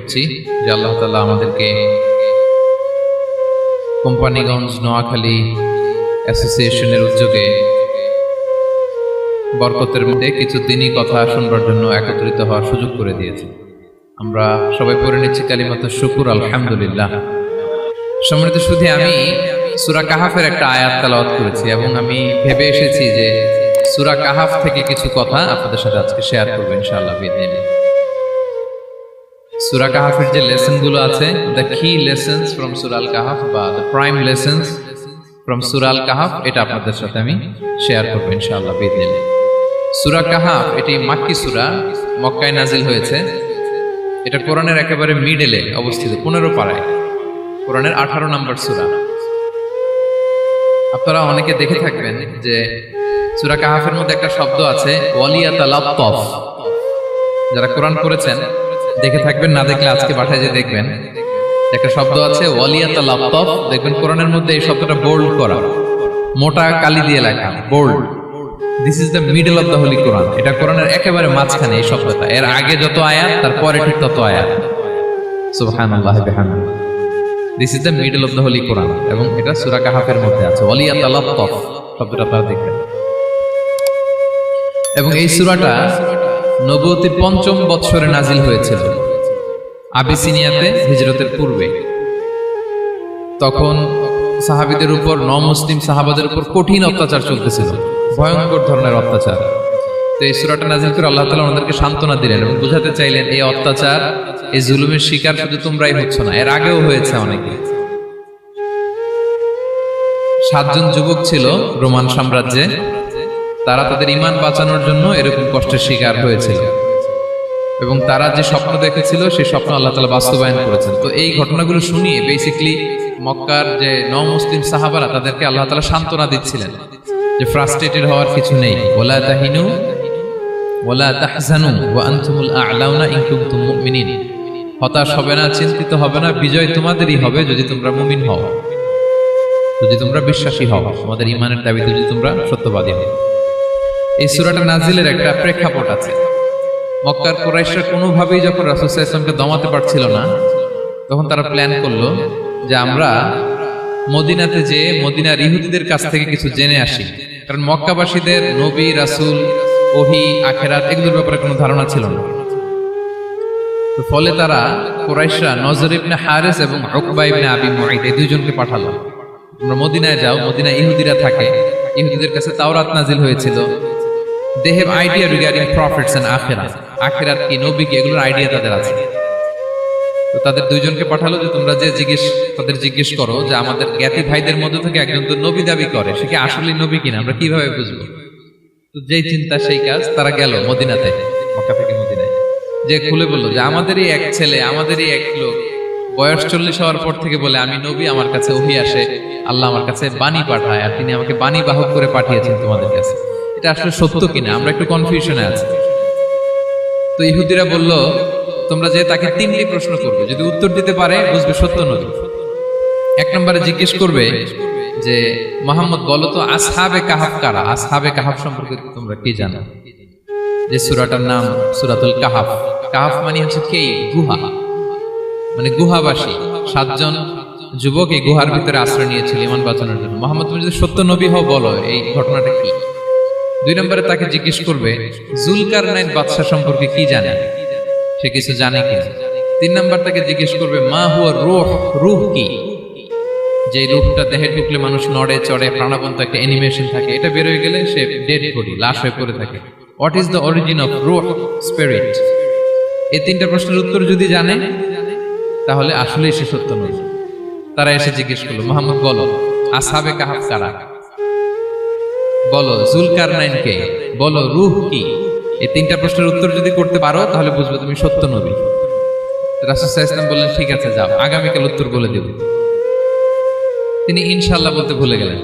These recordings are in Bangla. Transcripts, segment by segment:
করছি যে আল্লাহ তাআলা আমাদেরকে কোম্পানিগঞ্জ নোয়াখালী অ্যাসোসিয়েশনের উদ্যোগে বরকতের মধ্যে কিছু দিনই কথা শুনবার জন্য একত্রিত হওয়ার সুযোগ করে দিয়েছে। আমরা সবাই পড়ে নিচ্ছি কালিমাত শুকুর আলহামদুলিল্লাহ। সম্মানিত শুধু আমি সূরা কাহাফের একটা আয়াত তেলাওয়াত করেছি এবং আমি ভেবে এসেছি যে সূরা কাহাফ থেকে কিছু কথা আপনাদের সাথে আজকে শেয়ার করবো ইনশাআল্লাহ বিইذنিল্লাহ। সূরা কাহাফের যে লেসনগুলো আছে, দ্য কি লেসনস ফ্রম সূরা আল কাহাফ বা দ্য প্রাইম লেসনস ফ্রম সূরা আল কাহাফ, এটা আপনাদের সাথে আমি শেয়ার করবো ইনশাআল্লাহ বিইذنিল্লাহ। সূরা কাহাফ এটি মাক্কি সূরা, মক্কায় নাজিল হয়েছে। এটা কোরআনের একেবারে মিডলে অবস্থিত, 15 পারায়, কোরআনের 18 নম্বর সূরা। আপনারা অনেকে দেখে থাকবেন যে সূরা কাহাফের মধ্যে একটা শব্দ আছে ওয়ালিয়াতালাত্তাফ। যারা কোরআন পড়েছেন দেখে থাকবেন, না দেখলে আজকে পাঠায় যে দেখবেন একটা শব্দ আছে ওয়ালিয়াতালাত্তাফ। দেখবেন কোরআনের মধ্যে এই শব্দটা বোল্ড করা, মোটা কালি দিয়ে লেখা, bold. This is the middle of the holy Quran. এটা কোরআনের একেবারে মাঝখানে এই শব্দটা, এর আগে যত আয়াত তারপরে ঠিক তত আয়াত। সুবহানাল্লাহ বিহামদিহি। This is the middle of the holy Quran এবং এটা সূরা কাহাফের মধ্যে আছে ওয়ালিয়াতালাত্তাফ শব্দটা আপনারা দেখবেন। এবং এই সূরাটা নবুয়তির ৫ম বৎসরে নাজিল হয়েছিল, আবিসিনিয়াতে হিজরতের পূর্বে। তখন সাহাবীদের উপর, নমুসলিম সাহাবাদের উপর কঠিন অত্যাচার চলতেছিল, ভয়ঙ্কর ধরনের অত্যাচার। তো এই সূরাটা নাজিল করে আল্লাহ তাআলা ওনাদেরকে সান্ত্বনা দিলেন এবং বুঝাতে চাইলেন এই অত্যাচার, এই জুলুমের শিকার শুধু তোমরাই হচ্ছ না, এর আগেও হয়েছে অনেকে। 7 জন যুবক ছিল রোমান সাম্রাজ্যে, তারা তাদের ঈমান বাঁচানোর জন্য এরকম কষ্টের শিকার হয়েছিল এবং তারা যে স্বপ্ন দেখেছিল সেই স্বপ্ন আল্লাহ তাআলা বাস্তবায়ন করেছেন। তো এই ঘটনাগুলো শুনিয়ে বেসিক্যালি মক্কার যে নও-মুসলিম সাহাবারা তাদেরকে আল্লাহ তাআলা সান্ত্বনা দিচ্ছিলেন যে ফ্রাস্ট্রেটেড হওয়ার কিছু নেই। ওয়ালা তাহিনু ওয়ালা তাহজানু ওয়া আনতুমুল আ'লাউনা ইন কুনতুম মুমিনিন। হতাশ হবে না, চিন্তিত হবে না, বিজয় তোমাদেরই হবে যদি তোমরা মুমিন হও, যদি তোমরা বিশ্বাসী হও, তোমাদের ঈমানের দাবিতে যদি তোমরা সত্যবাদী হও। এই সূরাটা নাজিলের একটা প্রেক্ষাপট আছে। মক্কার কুরাইশরা কোনোভাবেই যখন রাসূল সাল্লাল্লাহু আলাইহি ওয়াসাল্লামকে দমাতে পারছিল না, তখন তারা প্ল্যান করলো যে আমরা মদিনাতে যে মদিনার ইহুদিদের কাছ থেকে কিছু জেনে আসি। কারণ মক্কাবাসীদের নবী, রাসূল, ওহী, আখিরাত এগুলোর ব্যাপারে কোনো ধারণা ছিল না। তো ফলে তারা কুরাইশরা নজর ইবনে হারিস এবং উকবা ইবনে আবি মুঈত এই দুইজনকে পাঠালো, তোমরা মদিনায় যাও, মদিনায় ইহুদিরা থাকে, ইহুদিদের কাছে তাওরাত নাজিল হয়েছিল। They have idea regarding prophets and আখিরাত, আখিরাত কি, নবী কি, এগুলোর আইডিয়া তাদের আছে। তো তাদের দুইজনকে পাঠালো যে তোমরা যে তাদের জিজ্ঞেস করো যে আমাদের জ্ঞাতি ভাইদের মধ্যে থেকে একজন তো নবী দাবি করে, সে কি আসলে নবী কিনা আমরা কিভাবে বুঝবো? তো যেই চিন্তা সেই কাজ, তারা গেল মদিনাতে, মক্কা থেকে মদিনায়, যে খুলে বললো যে আমাদেরই এক ছেলে, আমাদেরই এক লোক বয়স 40 হওয়ার পর থেকে বলে আমি নবী, আমার কাছে ওহী আসে, আল্লাহ আমার কাছে বাণী পাঠায়, আর তিনি আমাকে বাণী বাহক করে পাঠিয়েছেন তোমাদের কাছে। এটা আসলে সত্য কিনা আমরা একটু কনফিউশনে আছি। তো ইহুদিরা বলল তোমরা যে তাকে 3টি প্রশ্ন করবে, যদি উত্তর দিতে পারে বুঝবে সত্য নবী। 1 নম্বরে জিজ্ঞেস করবে যে মুহাম্মদ বলো তো আসহাবে কাহাফ কারা, আসহাবে কাহাফ সম্পর্কে তোমরা কি জানো? যে সূরাটার নাম সূরাতুল কাহাফ। কাহাফ মানে হচ্ছে কে, গুহা, মানে গুহাবাসী। 7 জন যুবক এই গুহার ভিতরে আশ্রয় নিয়েছিল ঈমান বাঁচানোর জন্য। মুহাম্মদ তুমি যদি সত্য নবী হও বলো এই ঘটনাটা কি। 2 নম্বরে তাকে জিজ্ঞেস করবে জুলকারনাইন বাদশা সম্পর্কে কি জানে, সে কিছু জানে কিনা। 3 নম্বর তাকে জিজ্ঞেস করবে মা হুয়া রূহ, রূহ কি, যে রূহটা দেহে ঢুকলে মানুষ নড়ে চড়ে, প্রাণবন্ত একটা অ্যানিমেশন থাকে, এটা বের হয়ে গেলে সে ডেড বডি, লাশ হয়ে পড়ে থাকে। What is the origin of রূহ, স্পিরিট। এই 3টা প্রশ্নের উত্তর যদি জানে তাহলে আসলেই সে সত্য নবী। তারা এসে জিজ্ঞেস করলো মুহাম্মদ বলো আসহাবে কাহাফ কারা, বলো জুলকারনাইন কে, বলো রূহ কি। এই 3টা প্রশ্নের উত্তর যদি করতে পারো তাহলে বুঝবে তুমি সত্য নবী। রাসূল সাল্লাল্লাহু আলাইহি ওয়াসাল্লাম বললেন ঠিক আছে যাও, আগামীকাল উত্তর বলে দেব। তিনি ইনশাআল্লাহ বলতে ভুলে গেলেন।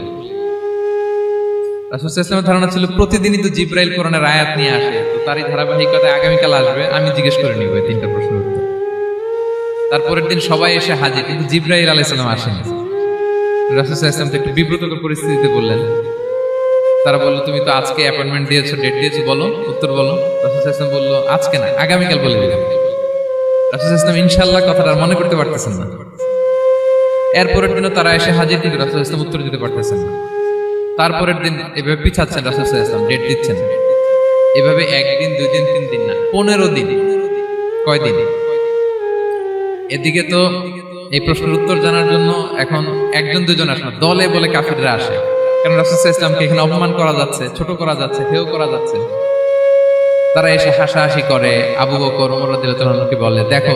রাসূল সাল্লাল্লাহু আলাইহি ওয়াসাল্লামের ধারণা ছিল প্রতিদিনই তো জিবরাইল কোরআনের আয়াত নিয়ে আসে, তো তারই ধারাবাহিকতায় আগামীকাল আসবে, আমি জিজ্ঞেস করে নিব এই 3টা প্রশ্নের উত্তর। তারপরের দিন সবাই এসে হাজির, কিন্তু জিবরাইল আলাইহিস সালাম আসেনি। রাসূল সাল্লাল্লাহু আলাইহি ওয়াসাল্লাম একটু বিব্রতকর পরিস্থিতিতে বললেন। তারা বললো তুমি তো আজকে অ্যাপয়েন্টমেন্ট দিয়েছো, ডেট দিয়েছো, বলো উত্তর বলো। রাসূল সাল্লাল্লাহু আলাইহি ওয়াসাল্লাম বলল আজকে না, আগামীকাল বলে দিলাম। রাসূল ইসলাম ইনশাআল্লাহ কথাটা আর মনে করতে পারতেছেন না। এরপরের দিনও তারা এসে হাজির, কিন্তু রাসূল ইসলাম উত্তর দিতে পারতেছেন না। তারপরের দিন এভাবে পিছাচ্ছেন, রাসূল ইসলাম ডেট দিচ্ছেন, এভাবে একদিন, 2 দিন, 3 দিন না, 15 দিন। কয়দিন? এদিকে তো এই প্রশ্নের উত্তর জানার জন্য এখন 1-2 জন আসে না, দলে বলে কাফিররা আসে। কারণ রাসূল ইসলামকে এখানে অপমান করা যাচ্ছে, ছোট করা যাচ্ছে, হেয় করা যাচ্ছে। তারা এসে হাসাহাসি করে। আবু বকর, ওমর রাদিয়াল্লাহু আনহুকে বলে, দেখো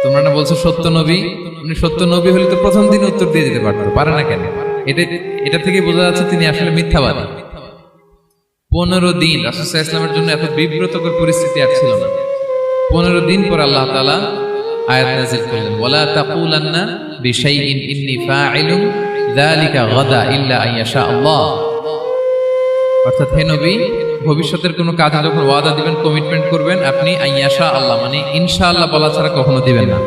তোমরা না বলছো সত্য নবী, উনি সত্য নবী হলে তো প্রথম দিন উত্তর দিয়ে দিতে পারতো, পারে না কেন? এটা থেকে বোঝা যাচ্ছে তিনি আসলে মিথ্যাবাদী। 15 দিন রাসূল সাল্লাল্লাহু আলাইহি ওয়াসাল্লামের জন্য এত বিব্রতকর পরিস্থিতি আর ছিল না। 15 দিন পর আল্লাহ তাআলা আয়াত নাযিল করলেন, ওয়ালা তাকুলান্না বিশাইইন ইন্নী ফাইলুন যালিকা গাদা ইল্লা আইয়াশা আল্লাহ। অর্থাৎ হে নবী, ভবিষ্যতের কোনো কাজে যখন ওয়াদা দিবেন, কমিটমেন্ট করবেন, আপনি আইয়াশা আল্লাহ মানে ইনশাআল্লাহ বলা ছাড়া কখনো দিবেন না।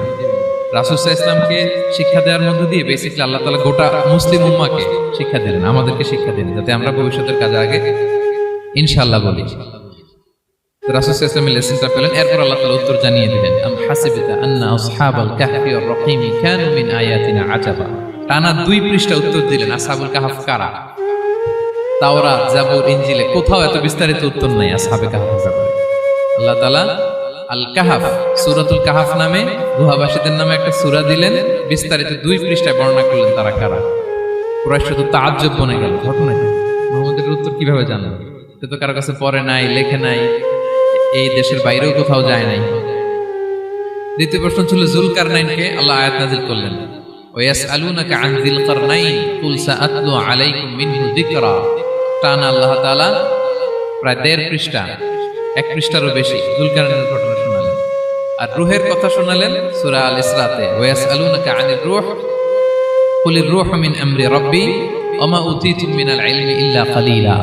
রাসূল সাল্লাল্লাহু আলাইহি ওয়াসাল্লামকে শিক্ষা দেওয়ার মধ্য দিয়ে বেসিক্যালি আল্লাহ তাআলা গোটা মুসলিম উম্মাহকে শিক্ষা দিলেন, আমাদেরকে শিক্ষা দিলেন, যাতে আমরা ভবিষ্যতের কাজে আগে ইনশাআল্লাহ বলি। রাসূল সাল্লাল্লাহু আলাইহি ওয়াসাল্লাম লেসনটা পেলেন। এরপর আল্লাহ তাআলা উত্তর জানিয়ে দিলেন, আম হাসিবতা আন্না আসহাবাল কাহফি ওয়ার রহিম কানু মিন আয়াতিনা আজাবা। টানা 2 পৃষ্ঠা উত্তর দিলেন আসহাবুল কাহফ কারা। তাওরাত, জাবুর, ইনজিলে কোথাও এত বিস্তারিত উত্তর নাই আসহাবে কাহফের ব্যাপারে। আল্লাহ তাআলা আল কাহফ, সূরাতুল কাহফ নামে গুহাবাসীদের নামে একটা সূরা দিলেন, বিস্তারিত 2 পৃষ্ঠায় বর্ণনা করলেন তারা কারা। কুরাইশ তো তাআজ্জুব বনে গেল, ঘটনা কি? মুহাম্মদের উত্তর কিভাবে জানলেন? সে তো কারো কাছে পড়ে নাই, লেখে নাই, এই দেশের বাইরেও কোথাও যায় নাই। দ্বিতীয় প্রশ্ন ছিল যুলকারনাইনকে আল্লাহ আয়াত নাযিল করলেন, ওয়াসআলুনাকা আন যিল কারনাইন কুল সাআতলু আলাইকুম মিনহু যিকরা। টানা আল্লাহ তাআলা প্রায় 1.5 পৃষ্ঠা, 1 পৃষ্ঠারও বেশি যুলকারনাইনের ঘটনা শোনালেন। আর রূহের কথা শোনালেন সূরা আল ইসরাতে, ওয়াসআলুনাকা আনির রূহ কুলির রূহু মিন আমরি রাব্বি ওয়া মা উতীতুম মিনাল ইলমি ইল্লা কালিলা।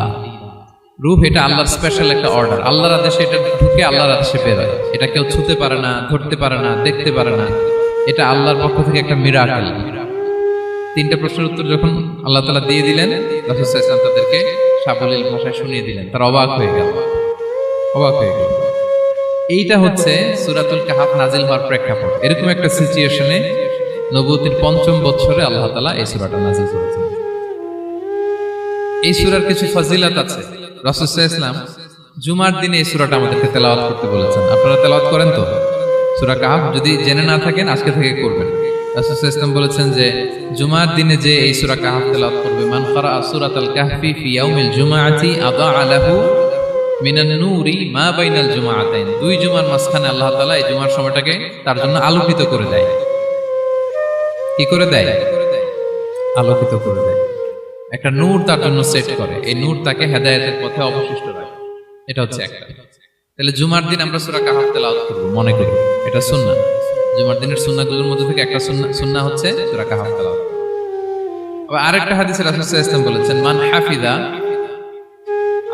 রূহ এটা আল্লাহর স্পেশাল একটা অর্ডার, আল্লাহর আদেশে এটা ঢুকে আল্লাহর আদেশে বের হয়। এটা কেউ ছুঁতে পারে না, ধরতে পারে না, দেখতে পারে না। এটা আল্লাহর পক্ষ থেকে একটা মিরাকেল। 3টা প্রশ্নের উত্তর যখন আল্লাহ তাআলা দিয়ে দিলেন, রাসূল সাল্লাল্লাহু আলাইহি ওয়াসাল্লাম তাদেরকে সাবলীল ভাষায় শুনিয়ে দিলেন। তারা অবাক হয়ে গেল। এইটা হচ্ছে সূরাতুল কাহফ নাজিল হওয়ার প্রেক্ষাপট। এরকম একটা সিচুয়েশনে নবুয়তের 5ম বছরে আল্লাহ তাআলা এই সূরাটা নাজিল করেছেন। এই সূরার কিছু ফজিলত আছে। রাসূল সাল্লাল্লাহু আলাইহি ওয়াসাল্লাম জুমার দিনে এই সূরাটা আমাদেরকে তেলাওয়াত করতে বলেছেন। আপনারা তেলাওয়াত করেন তো? সূরা কাহফ যদি জেনে না থাকেন আজকে থেকে করবেন। রাসূল সাল্লাল্লাহু আলাইহি ওয়াসাল্লাম বলেছেন যে জুমার দিনে যে এই সূরা কাহফ তেলাওয়াত করবে, মান ক্বারা সূরাতাল কাহফি ফি ইয়াউমিল জুমআতি আদাআ লাহু মিনান নূরি মা বাইনাল জুমআতাইন। 2 জুমার মাঝখানে আল্লাহ তাআলা এই জুমার সময়টাকে তার জন্য আলোকিত করে দেয়। কি করে দেয়? আলোকিত করে দেয়। একটা নূর তার জন্য সেট করে, এই নূর তাকে হেদায়েতের পথে অবশিষ্ট রাখে। এটা হচ্ছে একটা। তাহলে জুমার দিন আমরা সূরা কাহফ তেলাওয়াত করব, মনে করি এটা সুন্নাহ। জুমার দিনের সুন্নাহগুলোর মধ্যে থেকে একটা সুন্নাহ হচ্ছে সূরা কাহফ তেলাওয়াত। আবার আরেকটা হাদিসে রাসূল সাল্লাল্লাহু আলাইহি ওয়াসাল্লাম বলেছেন, মান হাফিযা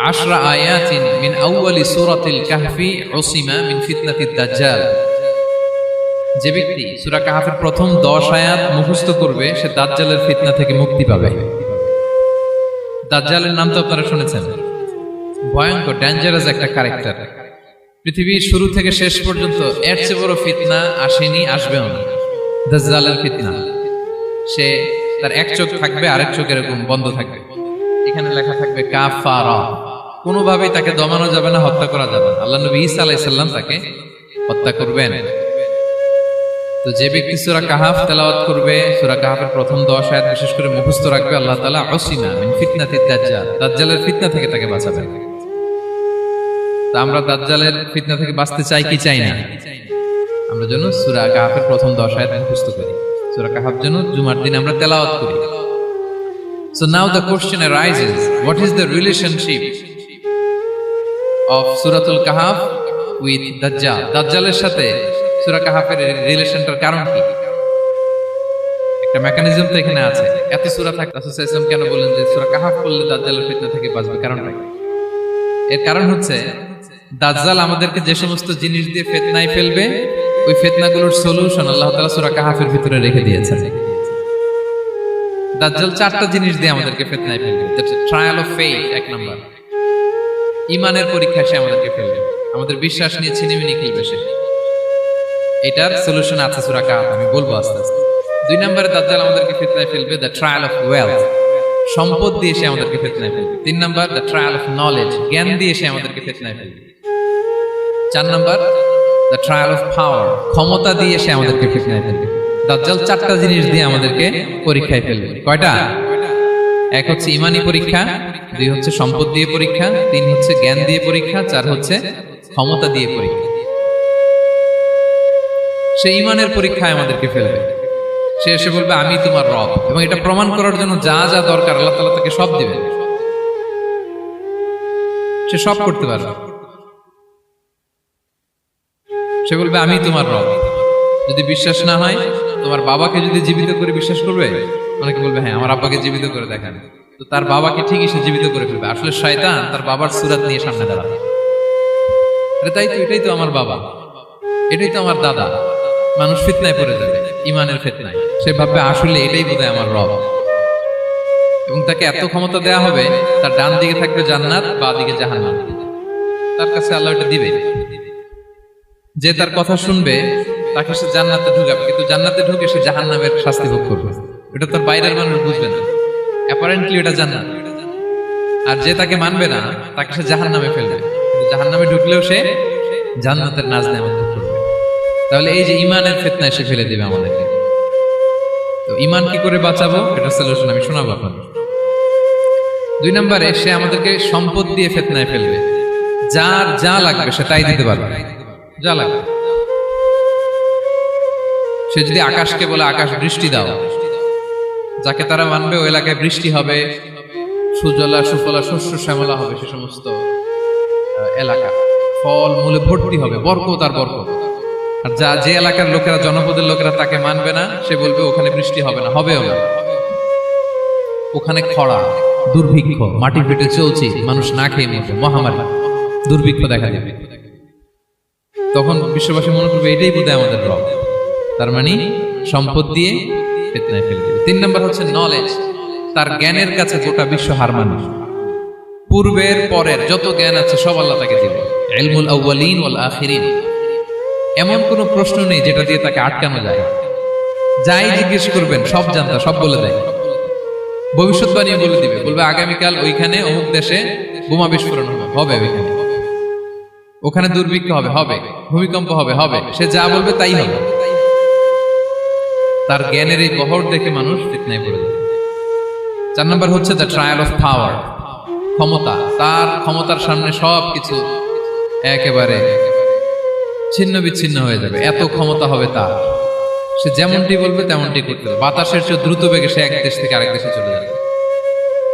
10 আয়াতিন মিন আউয়ালি সূরাতিল কাহফি উসিমা মিন ফিতনাতিদ দাজ্জাল। যে ব্যক্তি সূরা কাহফের প্রথম 10 আয়াত মুখস্থ করবে, সে দাজ্জালের ফিতনা থেকে মুক্তি পাবে। দাজ্জালের নাম তো আপনারা শুনেছেন, ভয়ঙ্কর ডেঞ্জারাস একটা ক্যারেক্টার। পৃথিবীর শুরু থেকে শেষ পর্যন্ত এর চেয়ে বড় ফিতনা আসেনি, আসবেও না। দাজ্জালের ফিতনা, সে তার এক চোখ থাকবে, আরেক চোখ এরকম বন্ধ থাকবে, এখানে লেখা থাকবে কাফারা। কোনোভাবেই তাকে দমানো যাবে না, হত্যা করা যাবে না। আল্লাহ নবী ঈসা আলাইহিস সালাম তাকে হত্যা করবেন। তো যে ব্যক্তি সূরা কাহফ তেলাওয়াত করবে, সূরা কাহফের প্রথম 10 আয়াত বিশেষ করে মুখস্থ রাখবে, আল্লাহ তাআলা উসিমা মিন ফিতনাতিদ দাজ্জাল, দাজ্জালের ফিতনা থেকে তাকে বাঁচাবেন। তা আমরা দাজ্জালের ফিতনা থেকে বাঁচতে চাই কি চাই না? আমরা যেন সূরা কাহফের প্রথম 10 আয়াত মুখস্থ করি, সূরা কাহফ যেন জুমার দিন আমরা তেলাওয়াত করি। So now the question arises, what is the relationship of Suratul Kahf with Dajjal? দাজ্জালের সাথে সূরা কাহফের রিলেশনটার কারণ কি? একটা মেকানিজম তো এখানে আছে। এত সূরা থাকে, রাসূল সাল্লাল্লাহু আলাইহি ওয়াসাল্লাম কেন বলেন যে সূরা কাহফ পড়লে দাজ্জালের ফিতনা থেকে বাঁচবে? কারণটা কি? এর কারণ হচ্ছে দাজ্জাল আমাদেরকে যে সমস্ত জিনিস দিয়ে ফিতনায় ফেলবে, ওই ফিতনাগুলোর সলিউশন আল্লাহ তাআলা সূরা কাহফের ভিতরে রেখে দিয়েছেন। দাজ্জাল 4টা জিনিস দিয়ে আমাদেরকে ফিতনায় ফেলবে। Trial of faith, 1 number. ঈমানের পরীক্ষায় সে আমাদেরকে ফেলবে, আমাদের বিশ্বাস নিয়ে ছিনিমিনি খেলবে সে। এটার সলিউশন আছে সূরা কাহফ, আমি বলবো আস্তে আস্তে। 2 নম্বরে দাজ্জাল আমাদেরকে ফিতনায় ফেলবে, দ্য ট্রায়াল অফ ওয়েলথ, সম্পদ দিয়ে সে আমাদেরকে ফিতনায় ফেলবে। 3 number, the trial of knowledge, জ্ঞান দিয়ে সে আমাদেরকে ফিতনায় ফেলবে। 4 number, the trial of power, ক্ষমতা দিয়ে সে আমাদেরকে ফিতনায় ফেলবে। দাজ্জাল 4টা জিনিস দিয়ে আমাদেরকে পরীক্ষায় ফেলবে। কয়টা? 1 হচ্ছে ইমানি পরীক্ষা, 2 হচ্ছে সম্পদ দিয়ে পরীক্ষা, 3 হচ্ছে জ্ঞান দিয়ে পরীক্ষা, 4 হচ্ছে ক্ষমতা দিয়ে পরীক্ষা। সে ইমানের পরীক্ষায় আমাদেরকে ফেলবে। সে এসে বলবে আমি তোমার রব, এবং এটা প্রমাণ করার জন্য যা যা দরকার আল্লাহ তাআলা তাকে সব দিবেন, সে সব করতে পারবে। সে বলবে আমি তোমার রব। যদি বিশ্বাস না হয়, তোমার বাবাকে যদি জীবিত করে বিশ্বাস করবে, অনেকে বলবে হ্যাঁ আমার আব্বাকে জীবিত করে দেখান, তো তার বাবাকে ঠিকই সে জীবিত করে ফেলবে। আসলে শয়তান তার বাবার সুরাত নিয়ে সামনে দাঁড়াবে, আরে তাই তো, এটাই তো আমার বাবা, এটাই তো আমার দাদা। মানুষ ফিতনায় পড়ে যাবে, ইমানের ফিতনায়। সে ভাববে আসলে এটাই বোধহয় আমার রব, এবং তাকে এত ক্ষমতা দেয়া হবে, তার ডান দিকে থাকবে জান্নাত, বাঁ দিকে জাহান্নাম, তার কাছে আল্লাহ এটা দিবে। যে তার কথা শুনবে তাকে সে জান্নাতে ঢুকাবে, কিন্তু জান্নাতে ঢুকে সে জাহান্নামের শাস্তি ভোগ করবে। এটা তার বাইরের মানুষ বুঝবে না, অ্যাপারেন্টলি এটা জান্নাত। আর যে তাকে মানবে না তাকে সে জাহান্নামে ফেলবে, কিন্তু জাহান্নামে ঢুকলেও সে জান্নাতের নাজ নেয়ামত ভোগ করবে। তাহলে এই যে ইমানের ফিতনায় সে ফেলে দিবে আমাদেরকে। তো ইমান কি করে বাঁচাবো, এটা সলিউশন আমি শোনাবো আপনাদের। 2 নম্বরে সে আমাদেরকে সম্পদ দিয়ে ফিতনায় ফেলবে। যার যা লাগবে সে তাই দিতে পারবে, যা লাগবে। সে যদি আকাশকে বলে আকাশ বৃষ্টি দাও, যাকে তারা মানবে ওই এলাকায় বৃষ্টি হবে, সুজলা সুফলা শস্য শ্যামলা হবে, সে সমস্ত এলাকা ফল মূলে ভর্তি হবে, বরকত আর বরকত। আর যে এলাকার লোকেরা, জনপদের লোকেরা তাকে মানবে না, সে বলবে ওখানে বৃষ্টি হবে না, হবেও না, ওখানে খরা, দুর্ভিক্ষ, মাটি ফেটে চলছে, মানুষ না খেয়ে মরবে, মহামারী, দুর্ভিক্ষ দেখা দেবে। তখন বিশ্ববাসী মনে করবে এটাই বোধহয় আমাদের রব। তার মানে সম্পদ দিয়ে ফিতনায় ফেলে দেবে। 3 নম্বর হচ্ছে নলেজ, তার জ্ঞানের কাছে গোটা বিশ্ব হার মানবে। পূর্বের পরের যত জ্ঞান আছে সব আল্লাহ তাকে দিবে। ইলমুল আউয়ালিন ওয়াল আখিরিন, এমন কোন প্রশ্ন নেই যেটা দিয়ে তাকে আটকানো যায়। যাই জিজ্ঞেস করবেন সব জানতা, সব বলে দেয়। ভবিষ্যৎবাণী বলে দিবে, বলবে আগামীকাল ওইখানে অমুক দেশে বোমা বিস্ফোরণ হবে, ওইখানে ওখানে দুর্ভিক্ষ হবে, হবে ভূমিকম্প হবে, হবে। সে যা বলবে তাই হবে। তার জ্ঞানের এই বহর দেখে মানুষ ফিতনায় পড়ে যাবে। 4 নম্বর হচ্ছে দ্য ট্রায়াল অফ পাওয়ার, ক্ষমতা। তার ক্ষমতার সামনে সবকিছু একেবারে ছিন্ন বিচ্ছিন্ন হয়ে যাবে, এত ক্ষমতা হবে তার। সে যেমনটি বলবে তেমনটি করতে হবে। বাতাসের চেয়ে দ্রুত বেগে সে এক দেশ থেকে আরেক দেশে চলে যাবে।